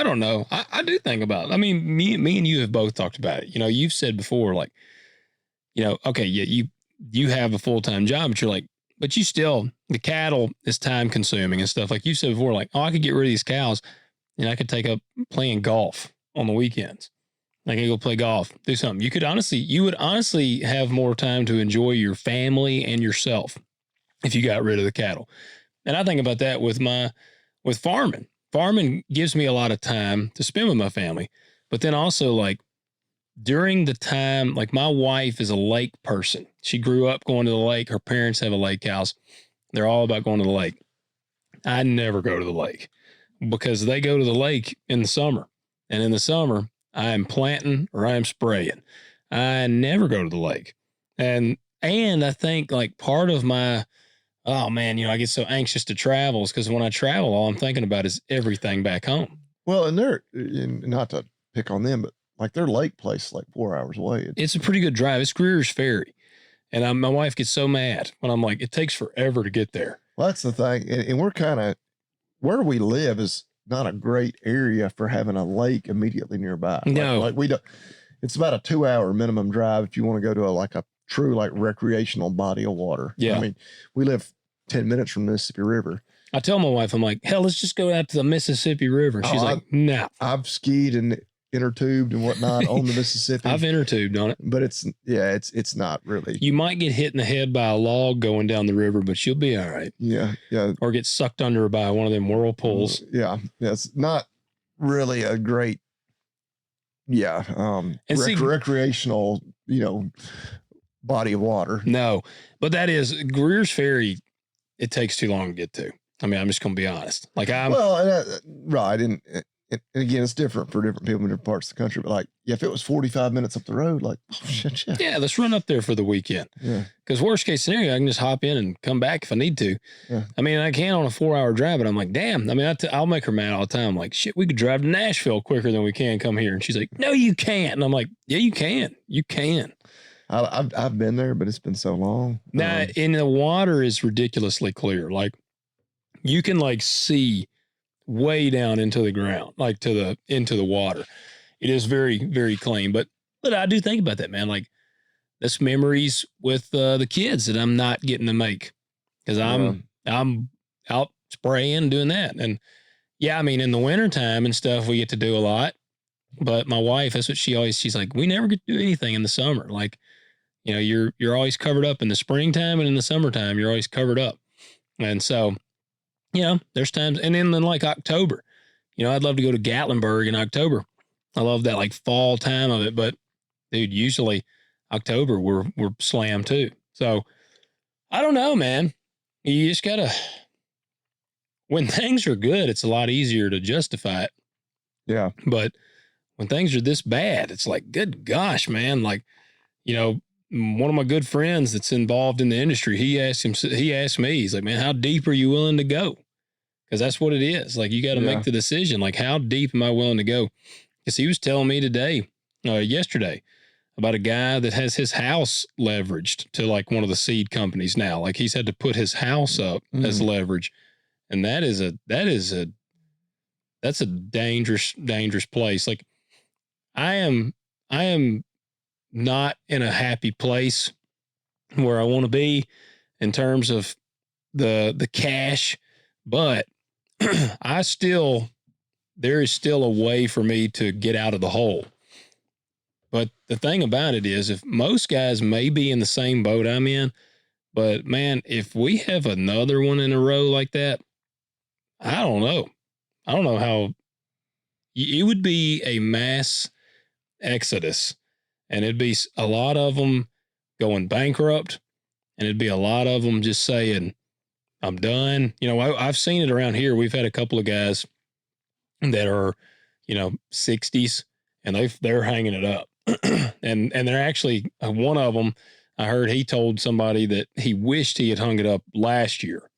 don't know. I do think about it. I mean, me and you have both talked about it. You know, you've said before, like, you know, okay, yeah, you have a full-time job, but you're like, but you still, the cattle is time consuming and stuff. Like you said before, like, oh, I could get rid of these cows and I could take up playing golf on the weekends. I could go play golf, do something. You would honestly have more time to enjoy your family and yourself if you got rid of the cattle. And I think about that with farming. Farming gives me a lot of time to spend with my family, but then also like during the time, like my wife is a lake person. She grew up going to the lake. Her parents have a lake house. They're all about going to the lake. I never go to the lake because they go to the lake in the summer. And in the summer, I am planting or I am spraying. I never go to the lake. And I think like part of my, oh man, I get so anxious to travel is because when I travel, all I'm thinking about is everything back home. Well, and not to pick on them, but like their lake place, like 4 hours away. It's a pretty good drive. It's Greer's Ferry. And my wife gets so mad when I'm like, it takes forever to get there. Well, that's the thing. And we're kind of, where we live is not a great area for having a lake immediately nearby. No. Like we don't, it's about a 2-hour minimum drive if you want to go to a true like recreational body of water. Yeah. I mean, we live 10 minutes from the Mississippi River. I tell my wife, I'm like, hell, let's just go out to the Mississippi River. She's like, no. I've skied and inner tubed and whatnot on the Mississippi. I've inner tubed on it. But it's not really. You might get hit in the head by a log going down the river, but you'll be all right. Yeah. Yeah. Or get sucked under by one of them whirlpools. Yeah. It's not really a great, recreational, body of water. No, but that is Greer's Ferry. It takes too long to get to. I mean, I'm just going to be honest. Like right. And again, it's different for different people in different parts of the country. But like, if it was 45 minutes up the road, like, oh, shit, yeah. Yeah, let's run up there for the weekend. Yeah. Because worst case scenario, I can just hop in and come back if I need to. Yeah. I mean, I can on a 4-hour drive, but I'm like, damn. I mean, I'll make her mad all the time. I'm like, shit, we could drive to Nashville quicker than we can come here. And she's like, no, you can't. And I'm like, yeah, you can. You can. I've been there, but it's been so long. Now, and the water is ridiculously clear. Like, you can like see way down into the ground, like into the water. It is very, very clean. But I do think about that, man. Like, that's memories with the kids that I'm not getting to make because I'm out spraying and doing that. And yeah, I mean, in the wintertime and stuff, we get to do a lot. But my wife, that's what she's like, we never get to do anything in the summer. Like, you're always covered up in the springtime, and in the summertime, you're always covered up. And so, there's times, and then like October, I'd love to go to Gatlinburg in October. I love that like fall time of it, but dude, usually October we're slammed too. So I don't know, man. You just gotta, when things are good, it's a lot easier to justify it. Yeah. But when things are this bad, it's like, good gosh, man. Like, one of my good friends that's involved in the industry, he asked me, he's like, man, how deep are you willing to go? Because that's what it is. Like, you got to make the decision. Like, how deep am I willing to go? Because he was telling me yesterday, about a guy that has his house leveraged to like one of the seed companies now. Like, he's had to put his house up as leverage. And that's a dangerous, dangerous place. Like, I am not in a happy place where I want to be in terms of the cash, but there is still a way for me to get out of the hole. But the thing about it is, if most guys may be in the same boat I'm in, but man, if we have another one in a row like that, I don't know. I don't know how it would be a mass exodus. And it'd be a lot of them going bankrupt, and it'd be a lot of them just saying, I'm done. I've seen it around here. We've had a couple of guys that are, 60s, and they're hanging it up. and they're actually, one of them, I heard he told somebody that he wished he had hung it up last year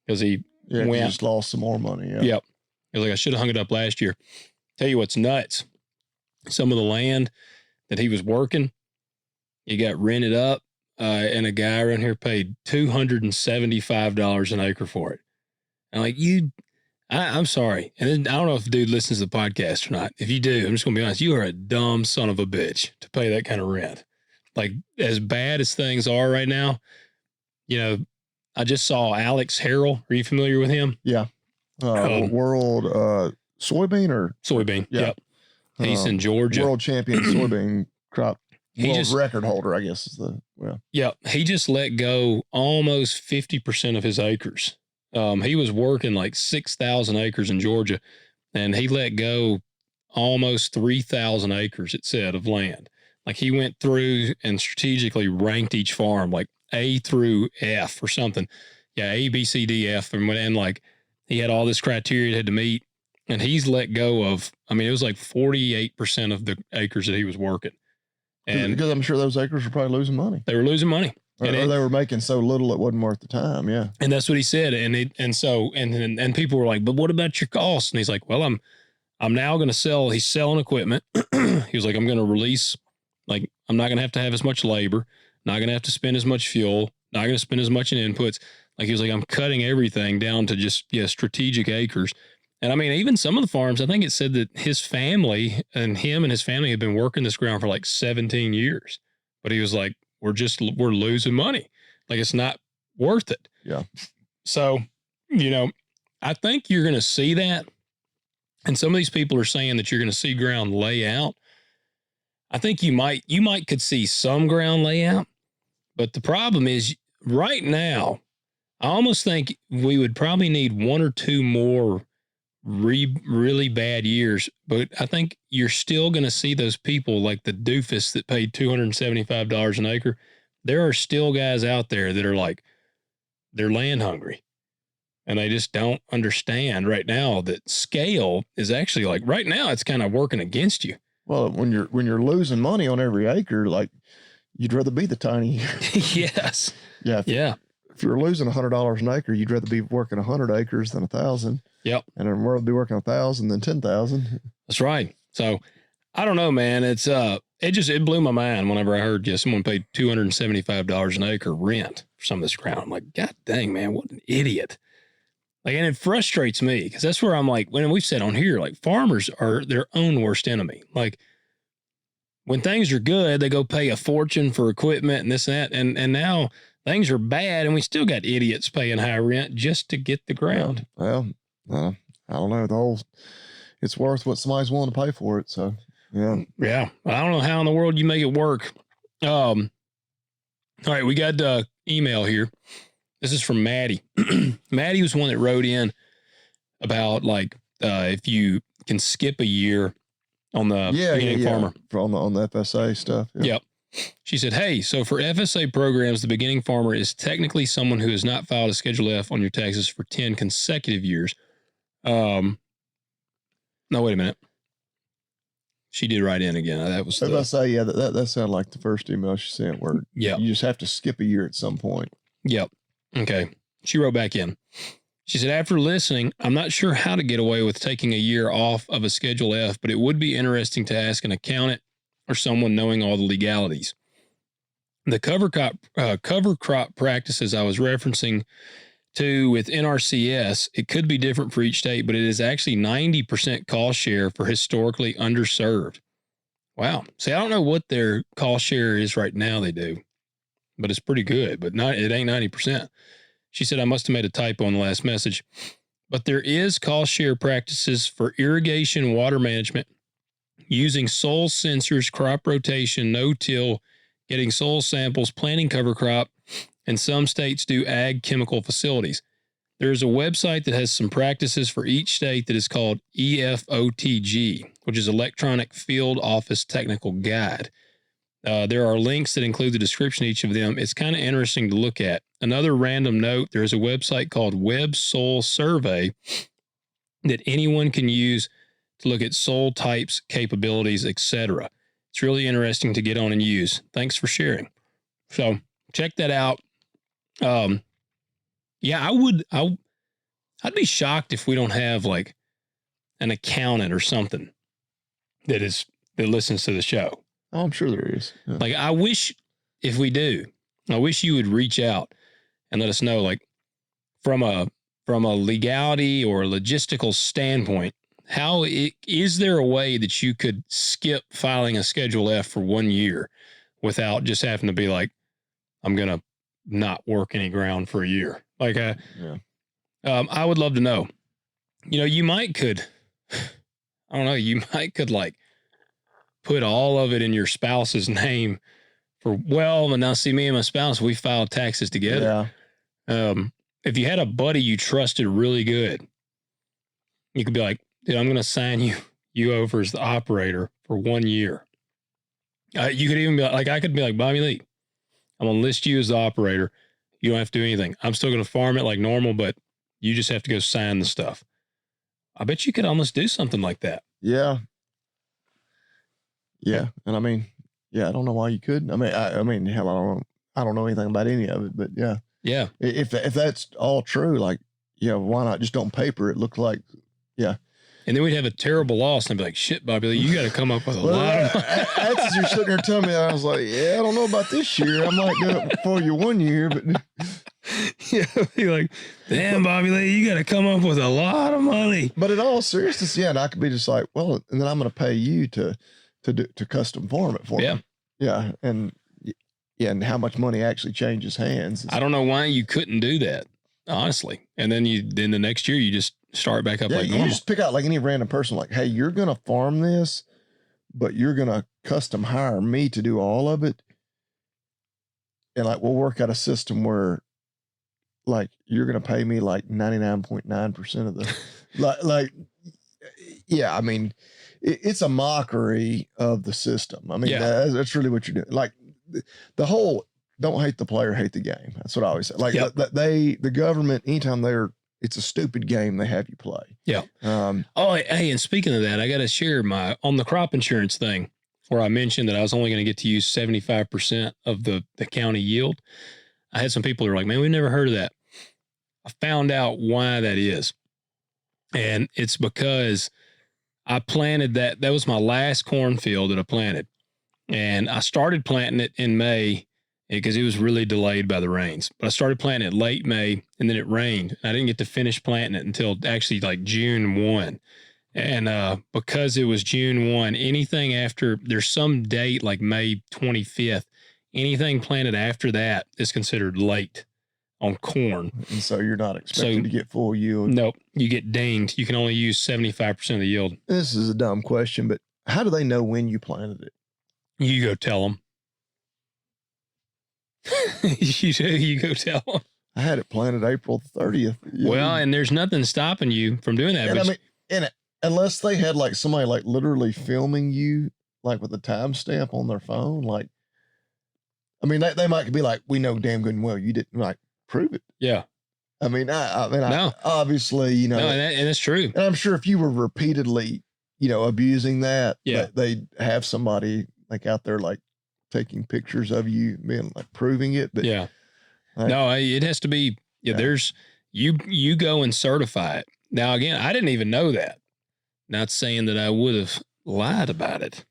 because he just lost some more money. Yeah. Yep. He was like, I should have hung it up last year. Tell you what's nuts. Some of the land that he was working, he got rented up, and a guy around here paid $275 an acre for it. I'm like, I'm sorry. And then, I don't know if the dude listens to the podcast or not. If you do, I'm just going to be honest, you are a dumb son of a bitch to pay that kind of rent. Like, as bad as things are right now, I just saw Alex Harrell. Are you familiar with him? Yeah. World soybean. Yeah. Yep. He's in Georgia. World champion soybean crop. Record holder, I guess, is Yeah. He just let go almost 50% of his acres. He was working like 6,000 acres in Georgia, and he let go almost 3,000 acres, it said, of land. Like he went through and strategically ranked each farm like A through F or something. Yeah, A, B, C, D, F. And like he had all this criteria he had to meet. And he's let go of, I mean, it was like 48% of the acres that he was working. And because I'm sure those acres were probably losing money. They were losing money. Or they were making so little it wasn't worth the time. Yeah. And that's what he said. And people were like, but what about your costs? And he's like, well, I'm now going to sell. He's selling equipment. He was like, I'm going to release, like, I'm not going to have as much labor, not going to have to spend as much fuel, not going to spend as much in inputs. Like he was like, I'm cutting everything down to just, strategic acres. And I mean, even some of the farms, I think it said that his family and his family had been working this ground for like 17 years. But he was like, we're losing money. Like it's not worth it. Yeah. So, I think you're going to see that. And some of these people are saying that you're going to see ground layout. I think you could see some ground layout. But the problem is right now, I almost think we would probably need one or two more really bad years, but I think you're still going to see those people like the doofus that paid $275 an acre. There are still guys out there that are like, they're land hungry and they just don't understand right now that scale is actually like right now it's kind of working against you. Well, when you're losing money on every acre, like you'd rather be the tiny. Yes. Yeah. Yeah. If you're losing $100 an acre, you'd rather be working 100 acres than 1,000. Yep. And I'd rather be working 1,000 than 10,000. That's right. So I don't know, man. It's it blew my mind whenever I heard someone paid $275 an acre rent for some of this ground. I'm like, God dang, man, what an idiot. Like, and it frustrates me because that's where I'm like, when we've said on here, like farmers are their own worst enemy. Like when things are good, they go pay a fortune for equipment and this and that. And now things are bad and we still got idiots paying high rent just to get the ground. Well, I don't know. It's worth what somebody's willing to pay for it. So, yeah. Yeah. I don't know how in the world you make it work. All right. We got email here. This is from Maddie. Maddie was one that wrote in about like if you can skip a year on the beginning farmer. On the FSA stuff. Yeah. Yep. She said, hey, so for FSA programs, the beginning farmer is technically someone who has not filed a Schedule F on your taxes for 10 consecutive years. No, wait a minute. She did write in again. That was FSA, yeah, that sounded like the first email she sent where you just have to skip a year at some point. Yep. Okay. She wrote back in. She said, after listening, I'm not sure how to get away with taking a year off of a Schedule F, but it would be interesting to ask an accountant or someone knowing all the legalities. The cover crop practices I was referencing to with NRCS, it could be different for each state, but it is actually 90% cost share for historically underserved. Wow. See, I don't know what their cost share is right now. They do, but it's pretty good, but it ain't 90%. She said, I must have made a typo in the last message, but there is cost share practices for irrigation, water management, using soil sensors, crop rotation, no-till, getting soil samples, planting cover crop, and some states do ag chemical facilities. There's a website that has some practices for each state that is called EFOTG, which is Electronic Field Office Technical Guide. There are links that include the description of each of them. It's kind of interesting to look at. Another random note, there is a website called Web Soil Survey that anyone can use to look at soil types, capabilities, etc. It's really interesting to get on and use. Thanks for sharing. So check that out. Yeah, I'd be shocked if we don't have like an accountant or something that listens to the show. Oh, I'm sure there is. Yeah. Like, I wish if we do, I wish you would reach out and let us know, like from a legality or logistical standpoint, is there a way that you could skip filing a Schedule F for 1 year without just having to be like, I'm going to not work any ground for a year? Like, I would love to know. You might could like put all of it in your spouse's name and now see, me and my spouse, we filed taxes together. Yeah. If you had a buddy you trusted really good, you could be like, dude, I'm going to sign you over as the operator for 1 year. You could even be like, I could be like, Bobby Lee, I'm going to list you as the operator. You don't have to do anything. I'm still going to farm it like normal, but you just have to go sign the stuff. I bet you could almost do something like that. Yeah. Yeah. And I mean, yeah, I don't know why you couldn't. I mean, hell, I don't know anything about any of it, but yeah. Yeah. If that's all true, like, yeah, why not just on paper? It looks like, yeah. And then we'd have a terrible loss and I'd be like, shit, Bobby Lee, you got to come up with a lot of money. As you're sitting there telling me that, I was like, yeah, I don't know about this year. I might do it before you 1 year, but yeah, be like, damn, Bobby Lee, you got to come up with a lot of money. But in all seriousness, yeah, and I could be just like, well, and then I'm going to pay you to custom farm it for me. Yeah, and yeah, and how much money actually changes hands. I don't know why you couldn't do that, honestly. And then then the next year you just start back up like normal. You just pick out like any random person, like, hey, you're going to farm this, but you're going to custom hire me to do all of it. And like, we'll work out a system where like, you're going to pay me like 99.9% of the, yeah, I mean, it's a mockery of the system. I mean, that's really what you're doing. Like the whole, don't hate the player, hate the game. That's what I always say. Like the government, anytime it's a stupid game, they have you play. Yeah. Hey, and speaking of that, I got to share on the crop insurance thing where I mentioned that I was only going to get to use 75% of the county yield. I had some people who were like, man, we've never heard of that. I found out why that is. And it's because I planted that was my last cornfield that I planted. And I started planting it in May because it was really delayed by the rains. But I started planting it late May and then it rained. I didn't get to finish planting it until actually like June 1. And because it was June 1, anything after, there's some date like May 25th, anything planted after that is considered late on corn. And so you're not expected to get full yield. Nope. You get dinged. You can only use 75% of the yield. This is a dumb question, but how do they know when you planted it? You go tell them. you go tell them. I had it planted April 30th. Well, and there's nothing stopping you from doing that. And I mean, unless they had like somebody like literally filming you, like with a timestamp on their phone, like, I mean, they might be like, we know damn good and well you didn't, like, prove it. Yeah. I mean, no. Obviously, you know. No, and that's true. And I'm sure if you were repeatedly, abusing that, they'd have somebody like out there, like taking pictures of you being like proving it. But yeah, no, it has to be, there's, you go and certify it. Now, again, I didn't even know that. Not saying that I would have lied about it,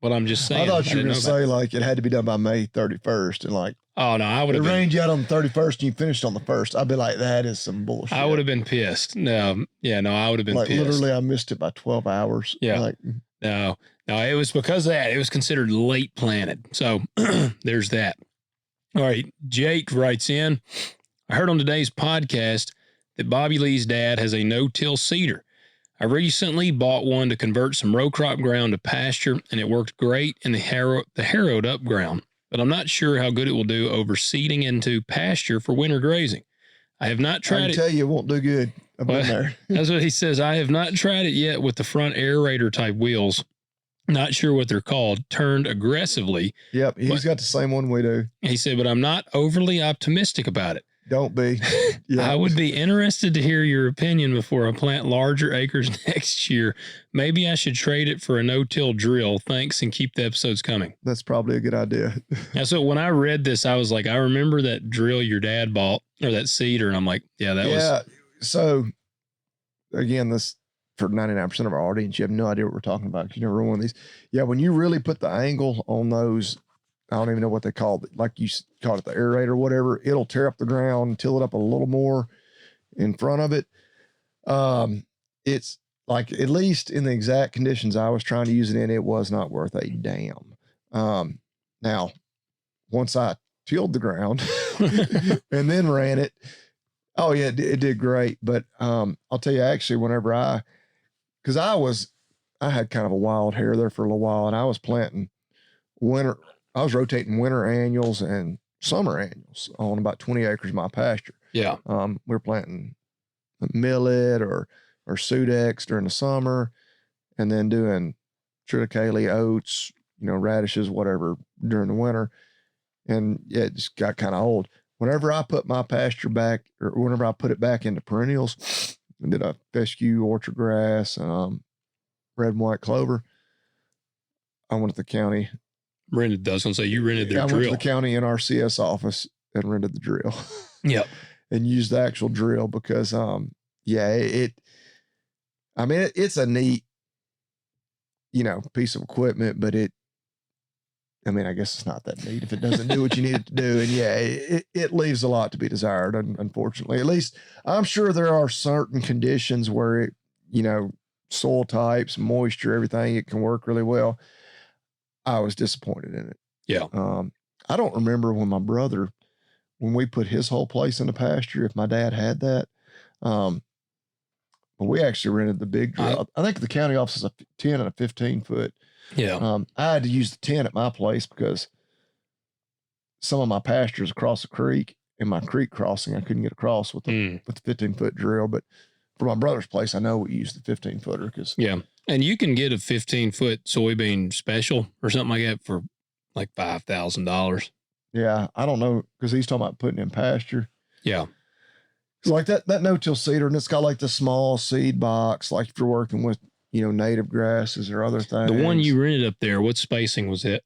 but I'm just saying. I thought you were going to say like it had to be done by May 31st and like, oh no, I would have rained you out on the 31st and you finished on the 1st. I'd be like, that is some bullshit. I would have been pissed. No, I would have been like pissed. Literally, I missed it by 12 hours. Yeah. Like, no, it was because of that. It was considered late planted. So there's that. All right. Jake writes in, I heard on today's podcast that Bobby Lee's dad has a no-till seeder. I recently bought one to convert some row crop ground to pasture, and it worked great in the harrowed up ground, but I'm not sure how good it will do over seeding into pasture for winter grazing. I have not tried it. I can tell you it won't do good. I've been there. That's what he says. I have not tried it yet with the front aerator type wheels. Not sure what they're called, turned aggressively. Yep, he's got the same one we do. He said, but I'm not overly optimistic about it. Don't be. Yeah. I would be interested to hear your opinion before I plant larger acres next year. Maybe I should trade it for a no-till drill. Thanks, and keep the episodes coming. That's probably a good idea. Yeah, so when I read this, I was like, I remember that drill your dad bought, or that seeder, and I'm like, yeah, that was. Yeah, so again, this for 99% of our audience, you have no idea what we're talking about because you never run one of these. Yeah, when you really put the angle on those, I don't even know what they call it, like you call it the aerator or whatever, it'll tear up the ground, till it up a little more in front of it. It's like, at least in the exact conditions I was trying to use it in, it was not worth a damn. Now, once I tilled the ground and then ran it, oh yeah, it did great. But I'll tell you, actually, whenever because I had kind of a wild hair there for a little while, and I was planting I was rotating winter annuals and summer annuals on about 20 acres of my pasture. Yeah. We're planting millet or Sudex during the summer, and then doing triticale, oats, radishes, whatever, during the winter. And yeah, it just got kind of old. Whenever I put my pasture back, or whenever I put it back into perennials, I did a fescue, orchard grass, red and white clover. I went to the county. Rented those ones. So you rented their I drill. went to the county NRCS office and rented the drill. Yep. And used the actual drill because, it's a neat, piece of equipment, but I guess it's not that neat if it doesn't do what you need it to do. And yeah, it leaves a lot to be desired, unfortunately. At least I'm sure there are certain conditions where it, soil types, moisture, everything, it can work really well. I was disappointed in it. Yeah. I don't remember when we put his whole place in the pasture, if my dad had that. But we actually rented the big drill. I think the county office is a 10 and a 15 foot. Yeah. I had to use the 10 at my place because some of my pastures across the creek and my creek crossing, I couldn't get across with the 15 foot drill. But for my brother's place, I know we used the 15 footer because. Yeah. And you can get a 15 foot soybean special or something like that for like $5,000. Yeah. I don't know. Cause he's talking about putting in pasture. Yeah. It's like that no-till seeder, and it's got like the small seed box, like if you're working with, native grasses or other things. The one you rented up there, what spacing was it?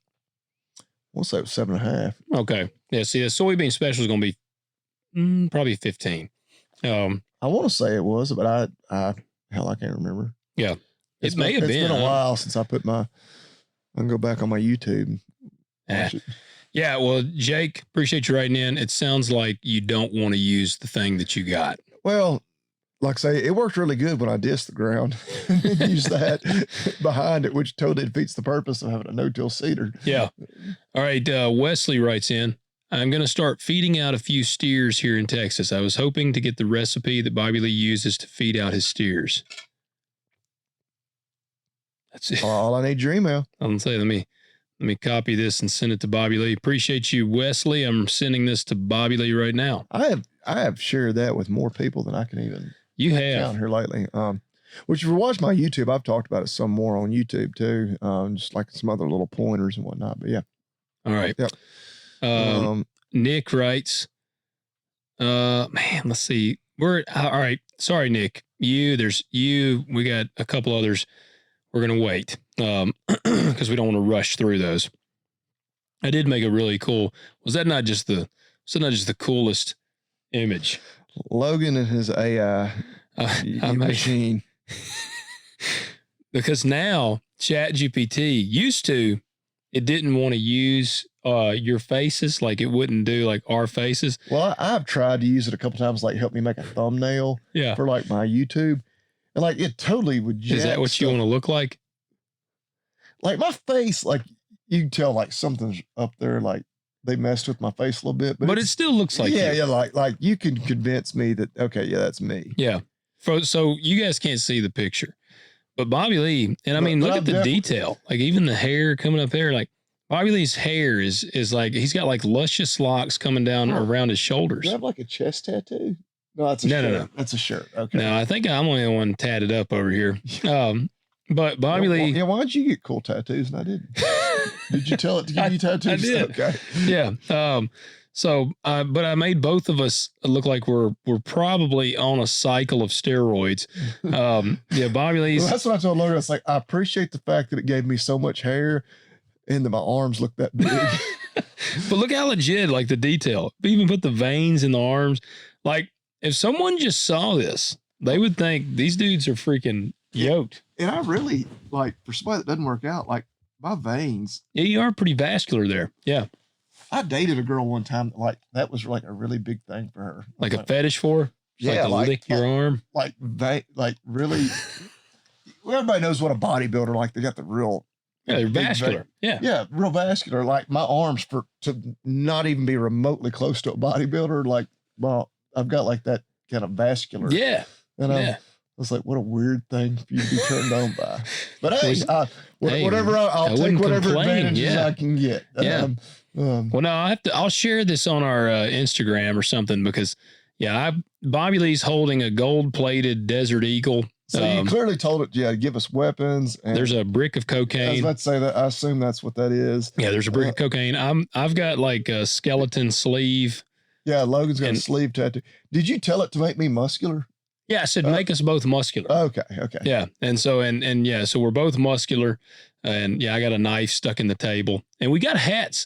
We'll say it was 7.5. Okay. Yeah. See, the soybean special is going to be probably 15. I want to say it was, but I can't remember. Yeah. It may have been. It's been a while since I put I can go back on my YouTube and watch it. Yeah, well, Jake, appreciate you writing in. It sounds like you don't want to use the thing that you got. Well, like I say, it worked really good when I dissed the ground and used that behind it, which totally defeats the purpose of having a no-till seeder. Yeah. All right, Wesley writes in, I'm going to start feeding out a few steers here in Texas. I was hoping to get the recipe that Bobby Lee uses to feed out his steers. That's it. All I need is your email. I'm going to say, let me copy this and send it to Bobby Lee. Appreciate you, Wesley. I'm sending this to Bobby Lee right now. I have shared that with more people than I can even count here lately. Which if you watch my YouTube, I've talked about it some more on YouTube too. Just like some other little pointers and whatnot. But yeah. All right. Yep. Nick writes, let's see. All right. Sorry, Nick. We got a couple others. We're going to wait because we don't want to rush through those. I did make a really cool. Was that not just the coolest image? Logan and his AI machine. Because now ChatGPT it didn't want to use your faces, like it wouldn't do like our faces. Well, I've tried to use it a couple times, like help me make a thumbnail for like my YouTube. And like it totally would. Is that what you want to look like? Like my face, like you can tell like something's up there, like they messed with my face a little bit. But it still looks like yeah, like you can convince me that, okay, yeah, that's me. Yeah. So you guys can't see the picture. But Bobby Lee, and look at the detail. Like even the hair coming up there, like Bobby Lee's hair is like, he's got like luscious locks coming down around his shoulders. Do you have like a chest tattoo? No, that's a shirt. No. That's a shirt. Okay. No, I think I'm the only one tatted up over here. But Bobby Lee. Yeah, why did you get cool tattoos and I didn't? Did you tell it to give you tattoos? I did. Okay. Yeah. But I made both of us look like we're probably on a cycle of steroids. Yeah, Bobby Lee's. Well, that's what I told Logan. I was like, I appreciate the fact that it gave me so much hair and that my arms look that big. But look how legit, like the detail. We even put the veins in the arms. Like if someone just saw this, they would think these dudes are freaking yoked. And I really, like, for somebody that doesn't work out, like my veins. Yeah, you are pretty vascular there. Yeah. I dated a girl one time, like that was like a really big thing for her. Like a fetish for her? Yeah. Like lick your arm? Like really, well, everybody knows what a bodybuilder, like they got the real. Yeah, they're vascular. Yeah, real vascular. Like my arms to not even be remotely close to a bodybuilder. Like, well, I've got like that kind of vascular. Yeah. And I was like, what a weird thing for you to be turned on by. But hey, whatever, I'll take whatever advantages I can get. Yeah. Well, no, I'll share this on our Instagram or something because, Bobby Lee's holding a gold-plated Desert Eagle So you clearly told it, give us weapons. And there's a brick of I was cocaine. about to say that. I assume that's what that is. Yeah, there's a brick of cocaine. I've got like a skeleton sleeve. Yeah, Logan's got a sleeve tattoo. Did you tell it to make me muscular? Yeah, I said make us both muscular. Okay. Yeah, and so and yeah, so we're both muscular, and yeah, I got a knife stuck in the table, and we got hats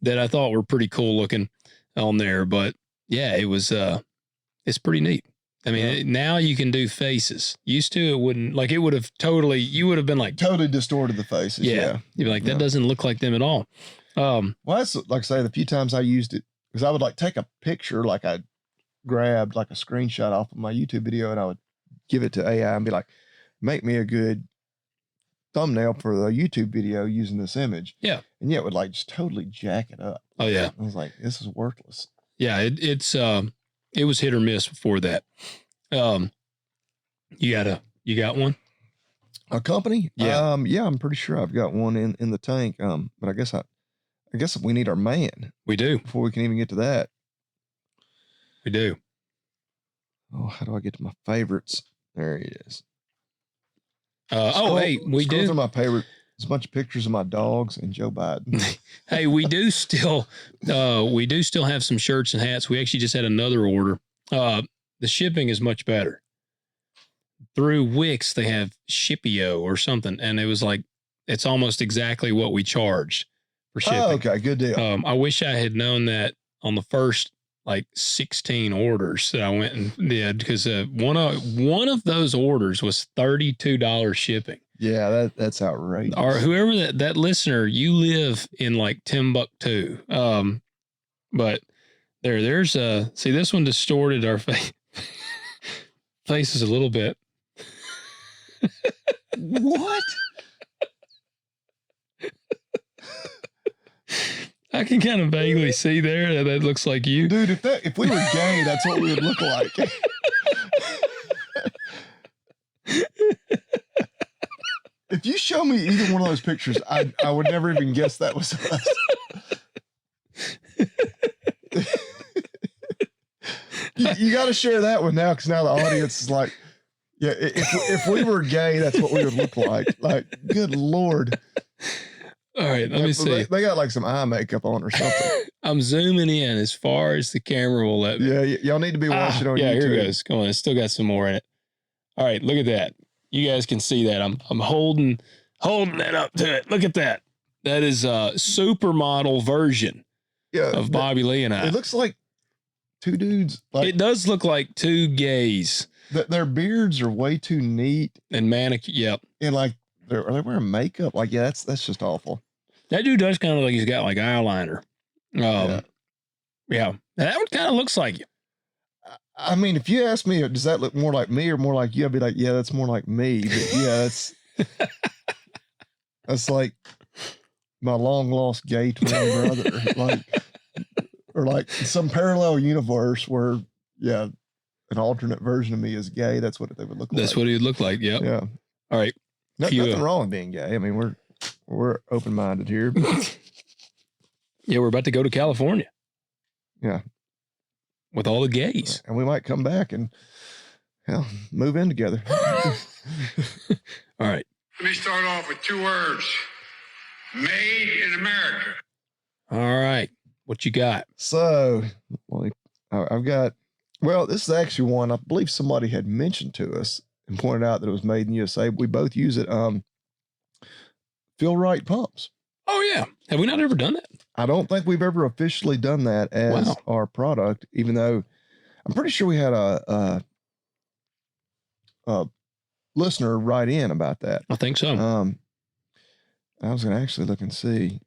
that I thought were pretty cool looking on there. But yeah, it was it's pretty neat. I mean, now you can do faces. Used to, it wouldn't, like, it would have you would have been like, totally distorted the faces. Yeah. You'd be like, that doesn't look like them at all. Well, that's like I say, the few times I used it, because I would like take a picture, like I grabbed like a screenshot off of my YouTube video and I would give it to AI and be like, make me a good thumbnail for the YouTube video using this image. Yeah. And yeah, it would like just totally jack it up. Oh, yeah. I was like, this is worthless. Yeah. It was hit or miss before that. You got one? A company? Yeah. Yeah, I'm pretty sure I've got one in the tank. But I guess we need our man. We do. Before we can even get to that. We do. Oh, how do I get to my favorites? There he is. Hey, we do. Through my favorite. There's a bunch of pictures of my dogs and Joe Biden. Hey, we do still have some shirts and hats. We actually just had another order. The shipping is much better. Through Wix, they have Shipio or something, and it was like it's almost exactly what we charged for shipping. Oh, okay, good deal. I wish I had known that on the first like 16 orders that I went and did, because one of those orders was $32 shipping. Yeah, that's outrageous. Or whoever that listener, you live in like Timbuktu. But there's see, this one distorted our faces a little bit. What? I can kind of vaguely see there that looks like you. Dude, if we were gay, that's what we would look like. If you show me either one of those pictures, I would never even guess that was us. You got to share that one now, because now the audience is like, yeah, if we were gay, that's what we would look like. Like, good Lord. All right, let me see. They got like some eye makeup on or something. I'm zooming in as far as the camera will let me. Yeah, y'all need to be watching on YouTube. Yeah, here it goes. Come on, it's still got some more in it. All right, look at that. You guys can see that. I'm holding that up to it. Look at that. That is a supermodel version of Bobby Lee and I. It looks like two dudes. It does look like two gays. Their beards are way too neat and manicure. Yep. And like, are they wearing makeup? Like, yeah, that's just awful. That dude does kind of look like he's got like eyeliner. Yeah. That one kind of looks like you. I mean, if you ask me, does that look more like me or more like you? I'd be like, yeah, that's more like me. But yeah, that's like my long lost gay twin brother. Or like some parallel universe where, yeah, an alternate version of me is gay. That's what they would look like. That's what he would look like. Yep. Yeah. All right. Nothing wrong with being gay. I mean, we're open-minded here. Yeah, we're about to go to California. Yeah. With all the gays. And we might come back and move in together. All right. Let me start off with two words. Made in America. All right. What you got? So, I've got, this is actually one I believe somebody had mentioned to us and pointed out that it was made in USA. We both use it. Feel Right pumps. Oh, yeah. Have we not ever done that? I don't think we've ever officially done that as our product, even though I'm pretty sure we had a listener write in about that. I think so. I was going to actually look and see.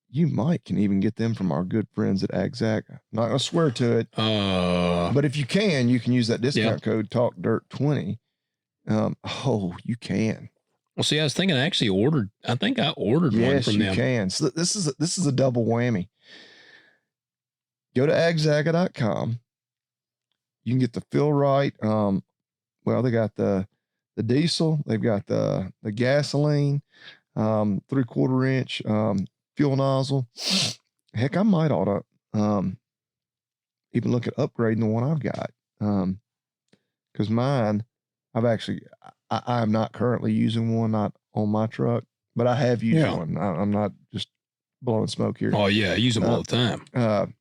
You can even get them from our good friends at AgZac. I'm not going to swear to it. But if you can use that discount code TalkDirt20. You can. Well, see, I was thinking I think I ordered one from them. Yes, you can. So this is a double whammy. Go to agzaga.com. You can get the Feel Right. They got the diesel. They've got the gasoline, 3/4 inch fuel nozzle. Heck, I might ought to even look at upgrading the one I've got. Because mine, I've actually, I am not currently using one, not on my truck, but I have used one. I'm not just blowing smoke here. Oh yeah, I use them all the time.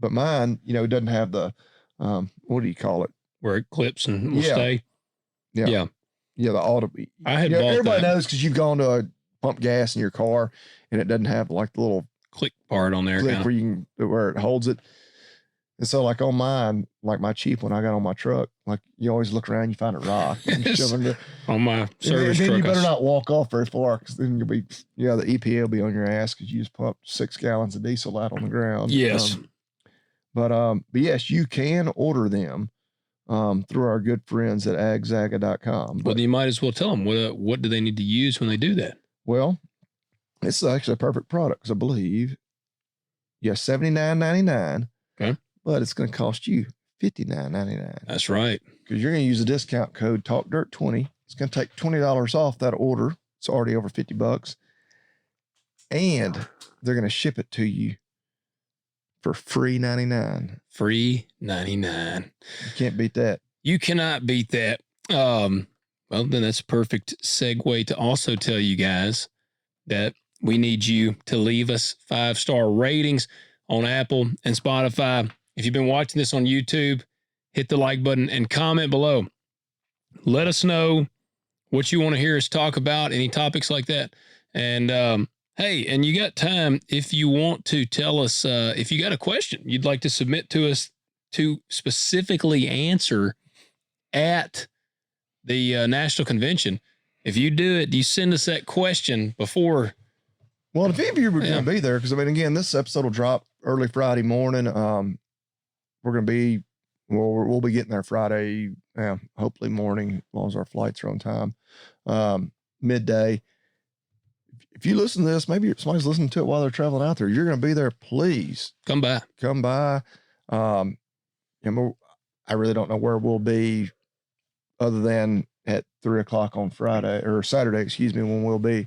But mine, it doesn't have the, what do you call it? Where it clips and will stay. Yeah. Yeah. The auto. I had bought everybody that. knows because you've gone to pump gas in your car and it doesn't have like the little click part on there click where it holds it. And so like on mine, like my cheap one I got on my truck, like you always look around, you find a rock. On my service truck. You better not walk off very far because then you'll be, the EPA will be on your ass because you just pumped 6 gallons of diesel out on the ground. Yes. But yes, you can order them through our good friends at agzaga.com. Well, you might as well tell them what do they need to use when they do that? Well, it's actually a perfect product because I believe, $79.99. Okay. But it's going to cost you $59.99. That's right. Because you're going to use the discount code TalkDirt20. It's going to take $20 off that order. It's already over $50. And they're going to ship it to you for free 99. Free 99. You can't beat that. You cannot beat that. Well, then that's a perfect segue to also tell you guys that we need you to leave us 5-star ratings on Apple and Spotify. If you've been watching this on YouTube, hit the like button and comment below. Let us know what you want to hear us talk about, any topics like that. And hey, and you got time if you want to tell us if you got a question you'd like to submit to us to specifically answer at the National Convention. If you do it, you send us that question before. Well, if any of you were going to be there, because again, this episode will drop early Friday morning. We're going to be, we'll be getting there Friday, hopefully morning, as long as our flights are on time, midday. If you listen to this, maybe somebody's listening to it while they're traveling out there. You're going to be there. Please come by. I really don't know where we'll be other than at 3:00 on Friday or Saturday, when we'll be,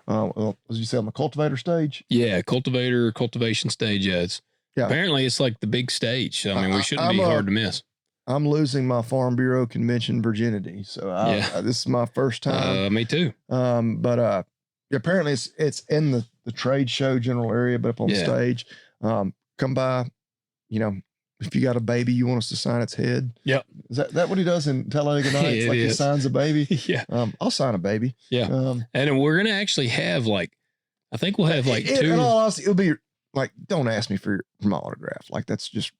as you say, on the cultivator stage. Yeah. Cultivation stage. Apparently it's like the big stage. I mean, we shouldn't be hard to miss. I'm losing my Farm Bureau convention virginity. So this is my first time. Me too. But apparently it's in the trade show general area, but up on stage. Come by, if you got a baby you want us to sign its head. Yep. Is that what he does in Talladega Nights? Yeah, like he signs a baby. Yeah. I'll sign a baby. Yeah. And we're going to actually have I think we'll have two. In all honesty, it'll be don't ask me for my autograph. That's just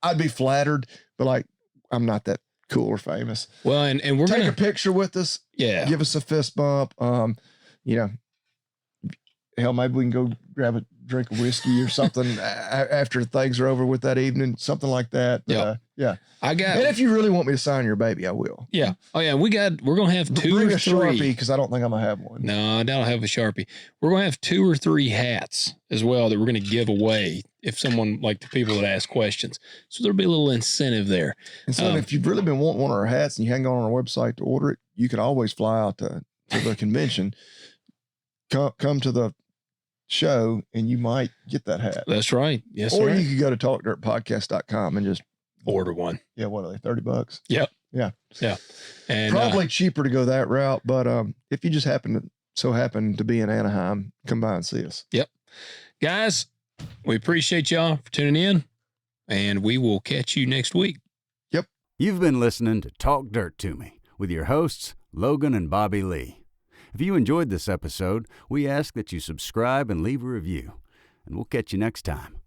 I'd be flattered, but I'm not that cool or famous. Well, and we're take a picture with us. Yeah. Give us a fist bump. Hell, maybe we can go grab a drink of whiskey or something after things are over with that evening, something like that. Yeah. And if you really want me to sign your baby, I will. Yeah. Oh yeah. We're going to have 2 Bring or a 3. Sharpie because I don't think I'm going to have one. No, I don't have a Sharpie. We're going to have 2 or 3 hats as well that we're going to give away if someone, the people that ask questions. So there'll be a little incentive there. And so if you've really been wanting one of our hats and you haven't gone on our website to order it, you can always fly out to the convention, come to the show, and you might get that hat. That's right. Yes, or you could go to talkdirtpodcast.com and just order one. Yeah, what are they, $30? Yep. Yeah. And probably cheaper to go that route, but if you just happen to be in Anaheim, come by and see us. Yep. Guys, we appreciate y'all for tuning in, and we will catch you next week. Yep. You've been listening to Talk Dirt to Me with your hosts, Logan and Bobby Lee. If you enjoyed this episode, we ask that you subscribe and leave a review, and we'll catch you next time.